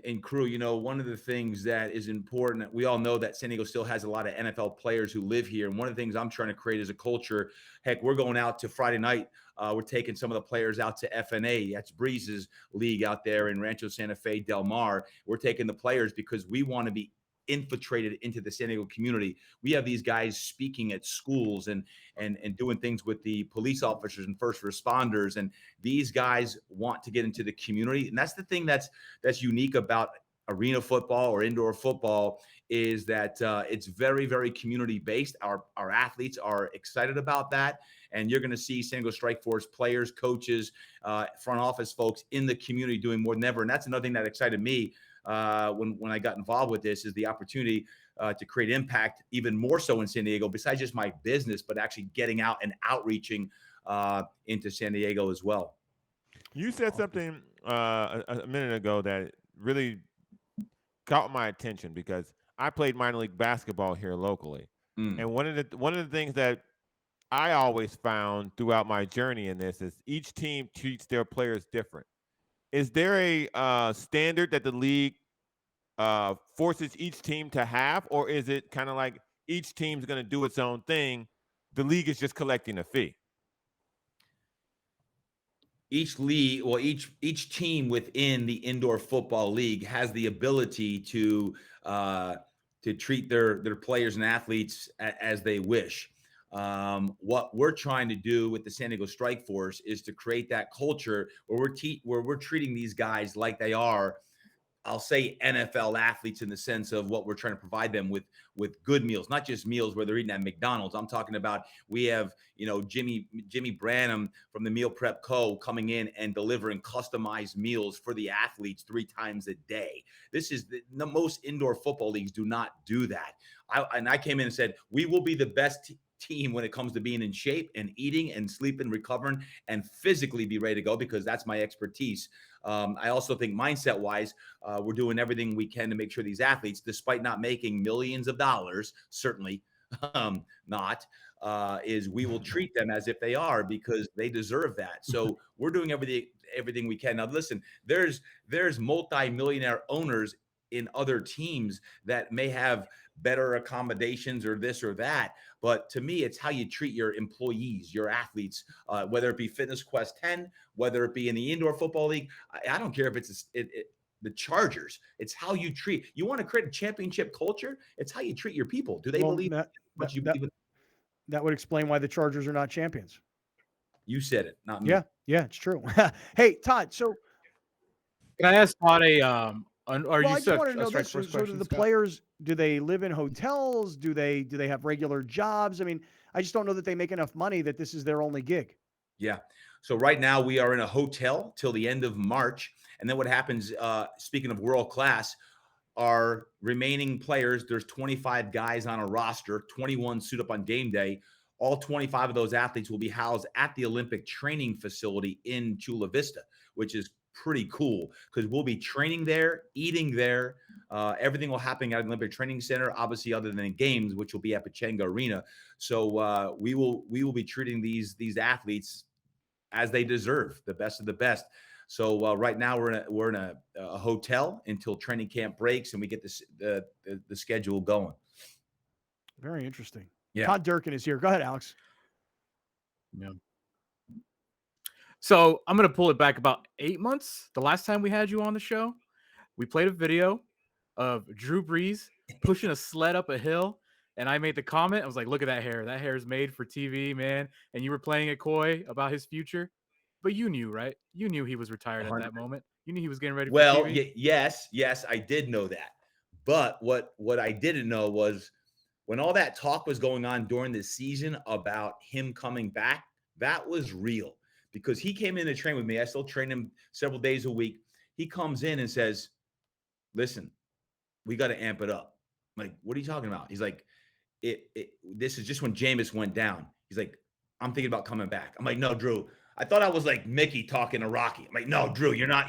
and crew, one of the things that is important, we all know that San Diego still has a lot of NFL players who live here. And one of the things I'm trying to create is a culture. Heck, we're going out to Friday night. We're taking some of the players out to FNA. That's Breeze's league out there in Rancho Santa Fe, Del Mar. We're taking the players because we want to be infiltrated into the San Diego community. We have these guys speaking at schools and doing things with the police officers and first responders. And these guys want to get into the community. And that's the thing that's unique about arena football or indoor football, is that it's very, very community based. Our athletes are excited about that. And you're going to see San Diego Strikeforce players, coaches, front office folks in the community doing more than ever. And that's another thing that excited me when I got involved with this, is the opportunity to create impact even more so in San Diego, besides just my business, but actually getting out and outreaching into San Diego as well. You said something a minute ago that really caught my attention, because I played minor league basketball here locally. And one of the things that I always found throughout my journey in this is each team treats their players different. Is there a standard that the league forces each team to have, or is it kind of like each team's going to do its own thing? The league is just collecting a fee. Each league, well, each team within the indoor football league has the ability to treat their players and athletes as they wish. What we're trying to do with the San Diego Strikeforce is to create that culture where we're treating these guys like they are, I'll say, NFL athletes, in the sense of what we're trying to provide them with good meals, not just meals where they're eating at McDonald's. I'm talking about, we have, Jimmy Branham from the Meal Prep Co. coming in and delivering customized meals for the athletes 3 times a day. This is the most indoor football leagues do not do that. I came in and said, we will be the best team when it comes to being in shape and eating and sleeping, recovering, and physically be ready to go, because that's my expertise. I also think mindset wise, we're doing everything we can to make sure these athletes, despite not making millions of dollars, certainly is we will treat them as if they are, because they deserve that. So we're doing everything we can. Now, listen, there's multi-millionaire owners in other teams that may have better accommodations or this or that. But to me, it's how you treat your employees, your athletes, whether it be Fitness Quest 10, whether it be in the indoor football league. I don't care if it's the Chargers. It's how you treat. You want to create a championship culture? It's how you treat your people. Do they believe what you believe? That would explain why the Chargers are not champions. You said it, not me. Yeah, it's true. Hey, Todd. So can I ask Todd I just wanted to know this. So do the players, do they live in hotels? Do they have regular jobs? I mean, I just don't know that they make enough money that this is their only gig. Yeah. So right now we are in a hotel till the end of March. And then what happens, speaking of world class, our remaining players, there's 25 guys on a roster, 21 suit up on game day. All 25 of those athletes will be housed at the Olympic training facility in Chula Vista, which is pretty cool, because we'll be training there, eating there. Everything will happen at the Olympic Training Center, obviously, other than games, which will be at Pechanga Arena. So we will be treating these athletes as they deserve, the best of the best. So right now we're in a hotel until training camp breaks and we get the schedule going. Very interesting. Yeah. Todd Durkin is here. Go ahead, Alex. Yeah. So I'm going to pull it back about 8 months. The last time we had you on the show, we played a video of Drew Brees pushing a sled up a hill. And I made the comment. I was like, look at that hair. That hair is made for TV, man. And you were playing it coy about his future. But you knew, right? You knew he was retired at that moment. You knew he was getting ready for TV. Yes, I did know that. But what I didn't know was when all that talk was going on during the season about him coming back, that was real. Because he came in to train with me. I still train him several days a week. He comes in and says, listen, we got to amp it up. I'm like, what are you talking about? He's like, this is just when Jameis went down. He's like, I'm thinking about coming back. I'm like, no, Drew. I thought I was like Mickey talking to Rocky. I'm like, no, Drew, you're not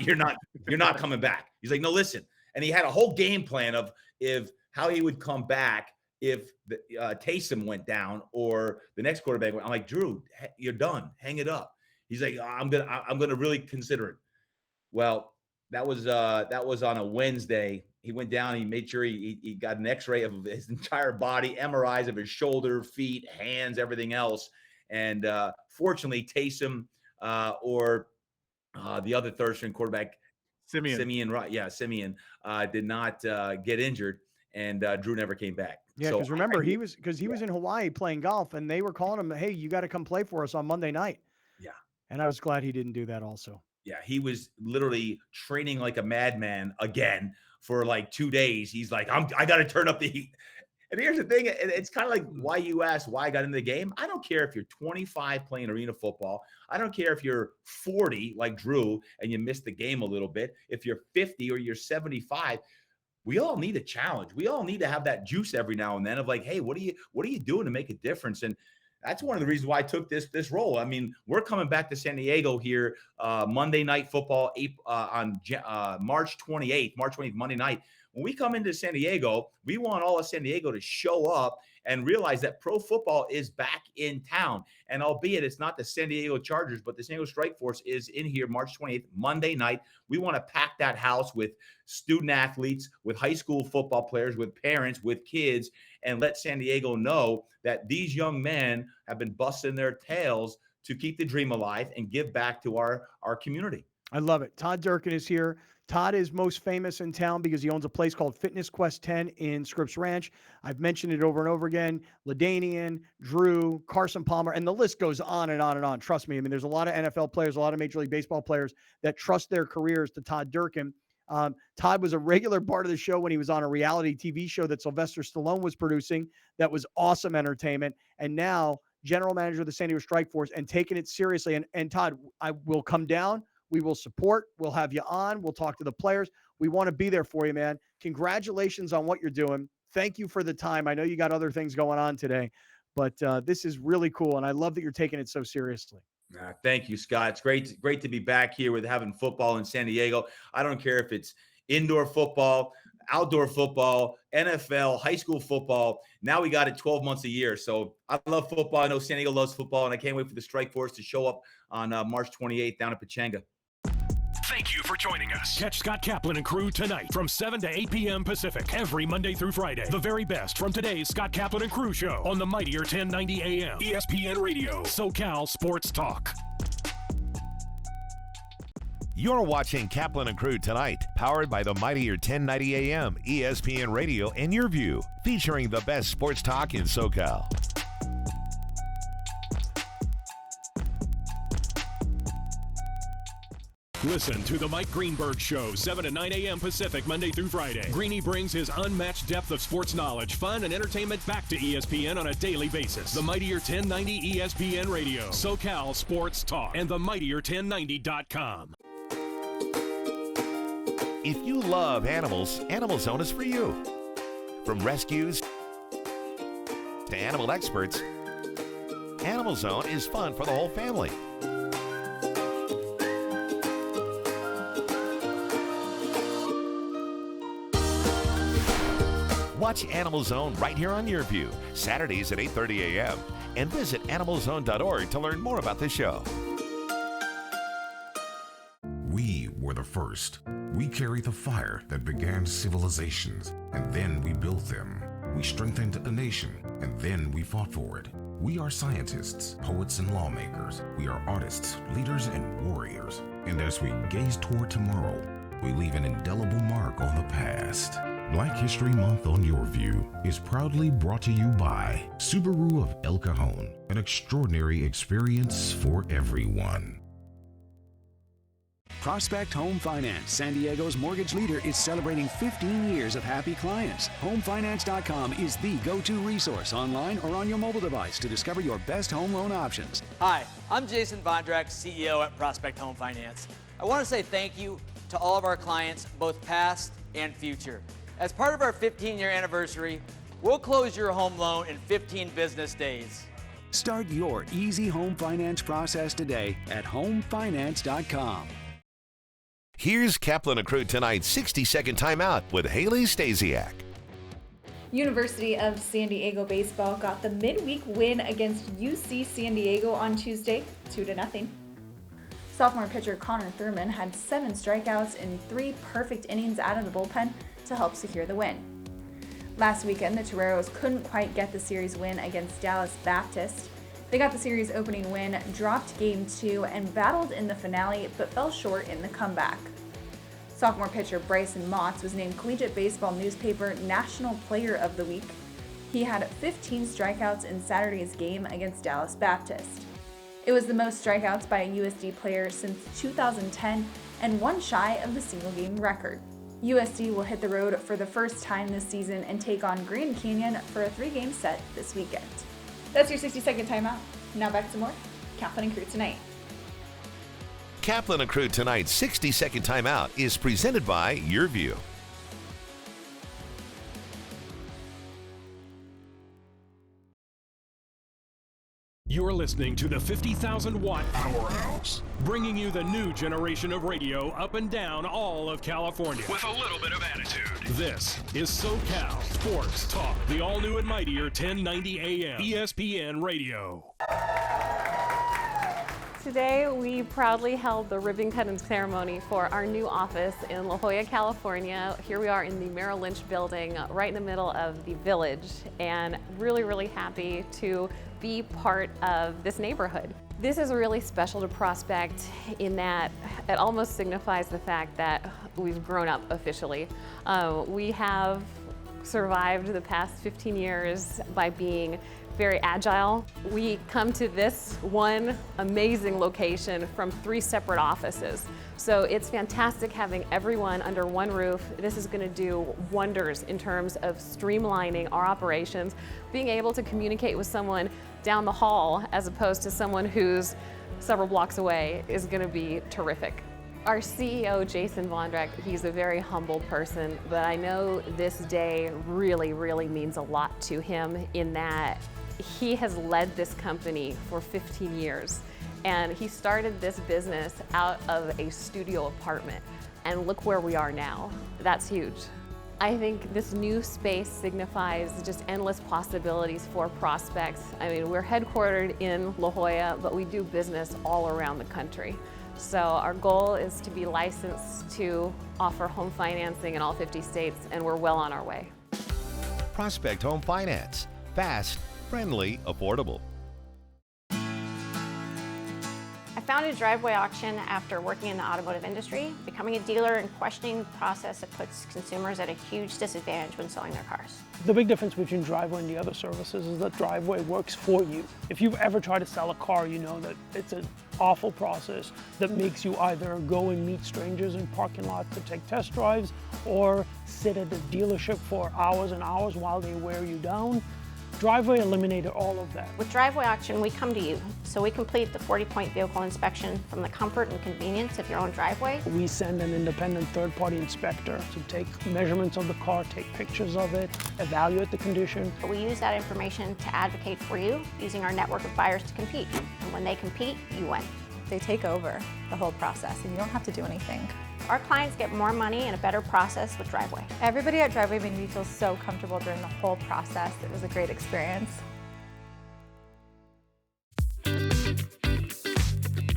coming back. He's like, no, listen. And he had a whole game plan of how he would come back if Taysom went down or the next quarterback went. I'm like, Drew, you're done. Hang it up. He's like, I'm gonna really consider it. Well, that was on a Wednesday. He went down. He made sure he got an X-ray of his entire body, MRIs of his shoulder, feet, hands, everything else. And fortunately, Taysom or the other third-string quarterback, Simeon, did not get injured, and Drew never came back. Yeah, because remember, he was in Hawaii playing golf, and they were calling him, hey, you got to come play for us on Monday night. Yeah. And I was glad he didn't do that also. Yeah, he was literally training like a madman again for like 2 days. He's like, I got to turn up the heat. And here's the thing, it's kind of like why you asked why I got into the game. I don't care if you're 25 playing arena football. I don't care if you're 40 like Drew and you missed the game a little bit. If you're 50 or you're 75, we all need a challenge. We all need to have that juice every now and then of like, hey, what are you doing to make a difference? And that's one of the reasons why I took this role. I mean, we're coming back to San Diego here Monday Night Football on March 28th, Monday night. When we come into San Diego, we want all of San Diego to show up and realize that pro football is back in town. And albeit it's not the San Diego Chargers, but the San Diego Strikeforce is in here March 28th, Monday night. We want to pack that house with student athletes, with high school football players, with parents, with kids, and let San Diego know that these young men have been busting their tails to keep the dream alive and give back to our community. I love it. Todd Durkin is here. Todd is most famous in town because he owns a place called Fitness Quest 10 in Scripps Ranch. I've mentioned it over and over again. LaDainian, Drew, Carson Palmer, and the list goes on and on and on. Trust me. I mean, there's a lot of NFL players, a lot of Major League Baseball players that trust their careers to Todd Durkin. Todd was a regular part of the show when he was on a reality TV show that Sylvester Stallone was producing. That was awesome entertainment. And now general manager of the San Diego Strikeforce and taking it seriously. And Todd, I will come down. We will support. We'll have you on. We'll talk to the players. We want to be there for you, man. Congratulations on what you're doing. Thank you for the time. I know you got other things going on today, but this is really cool. And I love that you're taking it so seriously. Thank you, Scott. It's great to be back here with having football in San Diego. I don't care if it's indoor football, outdoor football, NFL, high school football. Now we got it 12 months a year. So I love football. I know San Diego loves football, and I can't wait for the Strikeforce to show up on March 28th down at Pechanga. Thank you for joining us. Catch Scott Kaplan and crew tonight from 7 to 8 p.m. Pacific every Monday through Friday. The very best from today's Scott Kaplan and crew show on the mightier 1090 AM ESPN Radio, SoCal Sports Talk. You're watching Kaplan and Crew tonight, powered by the mightier 1090 AM ESPN Radio and Your View, featuring the best sports talk in SoCal. Listen to the Mike Greenberg Show, 7 to 9 a.m. Pacific, Monday through Friday. Greeny brings his unmatched depth of sports knowledge, fun, and entertainment back to ESPN on a daily basis. The mightier 1090 ESPN Radio, SoCal Sports Talk, and the mightier1090.com. If you love animals, Animal Zone is for you. From rescues to animal experts, Animal Zone is fun for the whole family. Watch Animal Zone right here on Your View, Saturdays at 8:30 a.m. and visit animalzone.org to learn more about the show. We were the first. We carry the fire that began civilizations, and then we built them. We strengthened a nation, and then we fought for it. We are scientists, poets, and lawmakers. We are artists, leaders, and warriors. And as we gaze toward tomorrow, we leave an indelible mark on the past. Black History Month on Your View is proudly brought to you by Subaru of El Cajon, an extraordinary experience for everyone. Prospect Home Finance, San Diego's mortgage leader, is celebrating 15 years of happy clients. HomeFinance.com is the go-to resource online or on your mobile device to discover your best home loan options. Hi, I'm Jason Bondrak, CEO at Prospect Home Finance. I want to say thank you to all of our clients, both past and future. As part of our 15-year anniversary, we'll close your home loan in 15 business days. Start your easy home finance process today at HomeFinance.com. Here's Kaplan and Crew tonight's 60-second timeout with Haley Stasiak. University of San Diego baseball got the midweek win against UC San Diego on Tuesday, 2-0. Sophomore pitcher Connor Thurman had 7 strikeouts in 3 perfect innings out of the bullpen to help secure the win. Last weekend, the Toreros couldn't quite get the series win against Dallas Baptist. They got the series opening win, dropped Game 2, and battled in the finale, but fell short in the comeback. Sophomore pitcher Bryson Motz was named Collegiate Baseball Newspaper National Player of the Week. He had 15 strikeouts in Saturday's game against Dallas Baptist. It was the most strikeouts by a USD player since 2010 and one shy of the single-game record. USD will hit the road for the first time this season and take on Grand Canyon for a 3-game set this weekend. That's your 60-second timeout. Now back to more Kaplan and Crew Tonight. Kaplan and Crew Tonight's 60-second timeout is presented by YourView. You're listening to the 50,000-watt Powerhouse, bringing you the new generation of radio up and down all of California with a little bit of attitude. This is SoCal Sports Talk, the all-new and mightier 1090 AM ESPN Radio. Today, we proudly held the ribbon cutting ceremony for our new office in La Jolla, California. Here we are in the Merrill Lynch building, right in the middle of the village, and really, really happy to be part of this neighborhood. This is really special to Prospect in that it almost signifies the fact that we've grown up officially. We have survived the past 15 years by being very agile. We come to this one amazing location from 3 separate offices. So it's fantastic having everyone under one roof. This is going to do wonders in terms of streamlining our operations, being able to communicate with someone down the hall as opposed to someone who's several blocks away is going to be terrific. Our CEO, Jason Vondrak, he's a very humble person, but I know this day really, really means a lot to him in that he has led this company for 15 years, and he started this business out of a studio apartment, and look where we are now. That's huge. I think this new space signifies just endless possibilities for Prospects. I mean, we're headquartered in La Jolla, but we do business all around the country. So our goal is to be licensed to offer home financing in all 50 states, and we're well on our way. Prospect Home Finance. Fast, friendly, affordable. I founded Driveway Auction after working in the automotive industry, becoming a dealer and questioning the process that puts consumers at a huge disadvantage when selling their cars. The big difference between Driveway and the other services is that Driveway works for you. If you've ever tried to sell a car, you know that it's an awful process that makes you either go and meet strangers in parking lots to take test drives or sit at the dealership for hours and hours while they wear you down. Driveway eliminated all of that. With Driveway Auction, we come to you, so we complete the 40-point vehicle inspection from the comfort and convenience of your own driveway. We send an independent third-party inspector to take measurements of the car, take pictures of it, evaluate the condition. We use that information to advocate for you, using our network of buyers to compete. And when they compete, you win. They take over the whole process, and you don't have to do anything. Our clients get more money and a better process with Driveway. Everybody at Driveway made me feel so comfortable during the whole process. It was a great experience.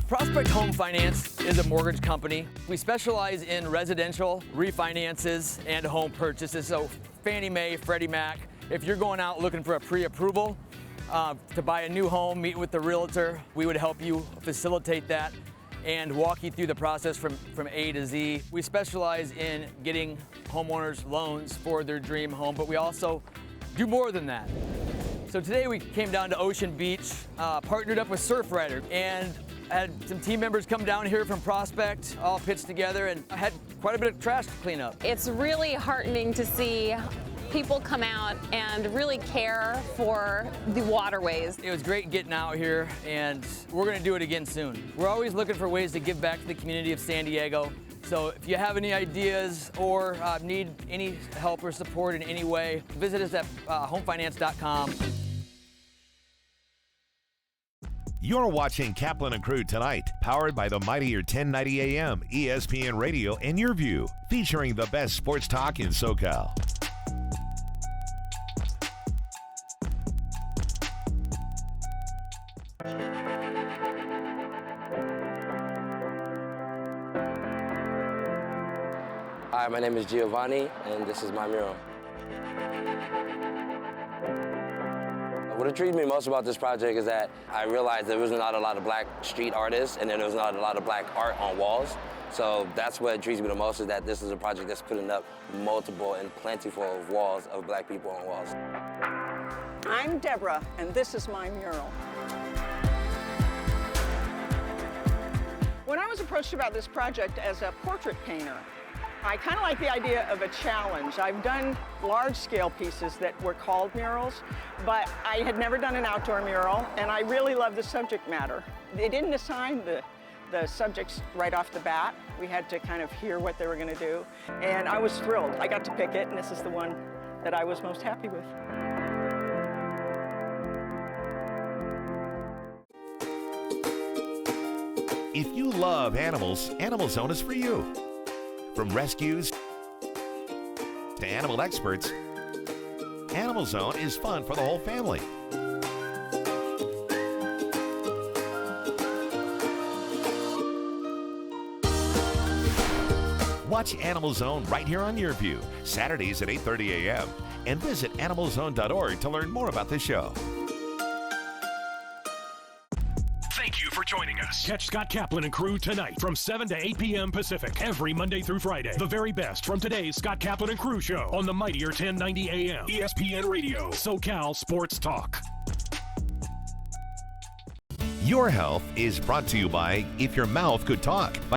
Prospect Home Finance is a mortgage company. We specialize in residential refinances and home purchases. So Fannie Mae, Freddie Mac. If you're going out looking for a pre-approval to buy a new home, meet with the realtor, we would help you facilitate that and walk you through the process from A to Z. We specialize in getting homeowners loans for their dream home, but we also do more than that. So today we came down to Ocean Beach, partnered up with Surfrider, and had some team members come down here from Prospect, all pitched together, and had quite a bit of trash to clean up. It's really heartening to see people come out and really care for the waterways. It was great getting out here, and we're going to do it again soon. We're always looking for ways to give back to the community of San Diego. So if you have any ideas or need any help or support in any way, visit us at homefinance.com. You're watching Kaplan and Crew Tonight, powered by the mightier 1090 AM, ESPN Radio, and YourView, featuring the best sports talk in SoCal. Hi, my name is Giovanni, and this is my mural. What intrigued me most about this project is that I realized there was not a lot of black street artists, and then there was not a lot of black art on walls. So that's what intrigues me the most, is that this is a project that's putting up multiple and plentiful walls of black people on walls. I'm Deborah, and this is my mural. When I was approached about this project as a portrait painter, I kind of like the idea of a challenge. I've done large-scale pieces that were called murals, but I had never done an outdoor mural, and I really love the subject matter. They didn't assign the subjects right off the bat. We had to kind of hear what they were going to do, and I was thrilled. I got to pick it, and this is the one that I was most happy with. If you love animals, Animal Zone is for you. From rescues to animal experts, Animal Zone is fun for the whole family. Watch Animal Zone right here on YourView, Saturdays at 8:30 a.m. And visit animalzone.org to learn more about the show. Thank you for joining us. Catch Scott Kaplan and crew tonight from 7 to 8 p.m. Pacific every Monday through Friday. The very best from today's Scott Kaplan and crew show on the mightier 1090 a.m. ESPN Radio, SoCal Sports Talk. Your health is brought to you by If Your Mouth Could Talk.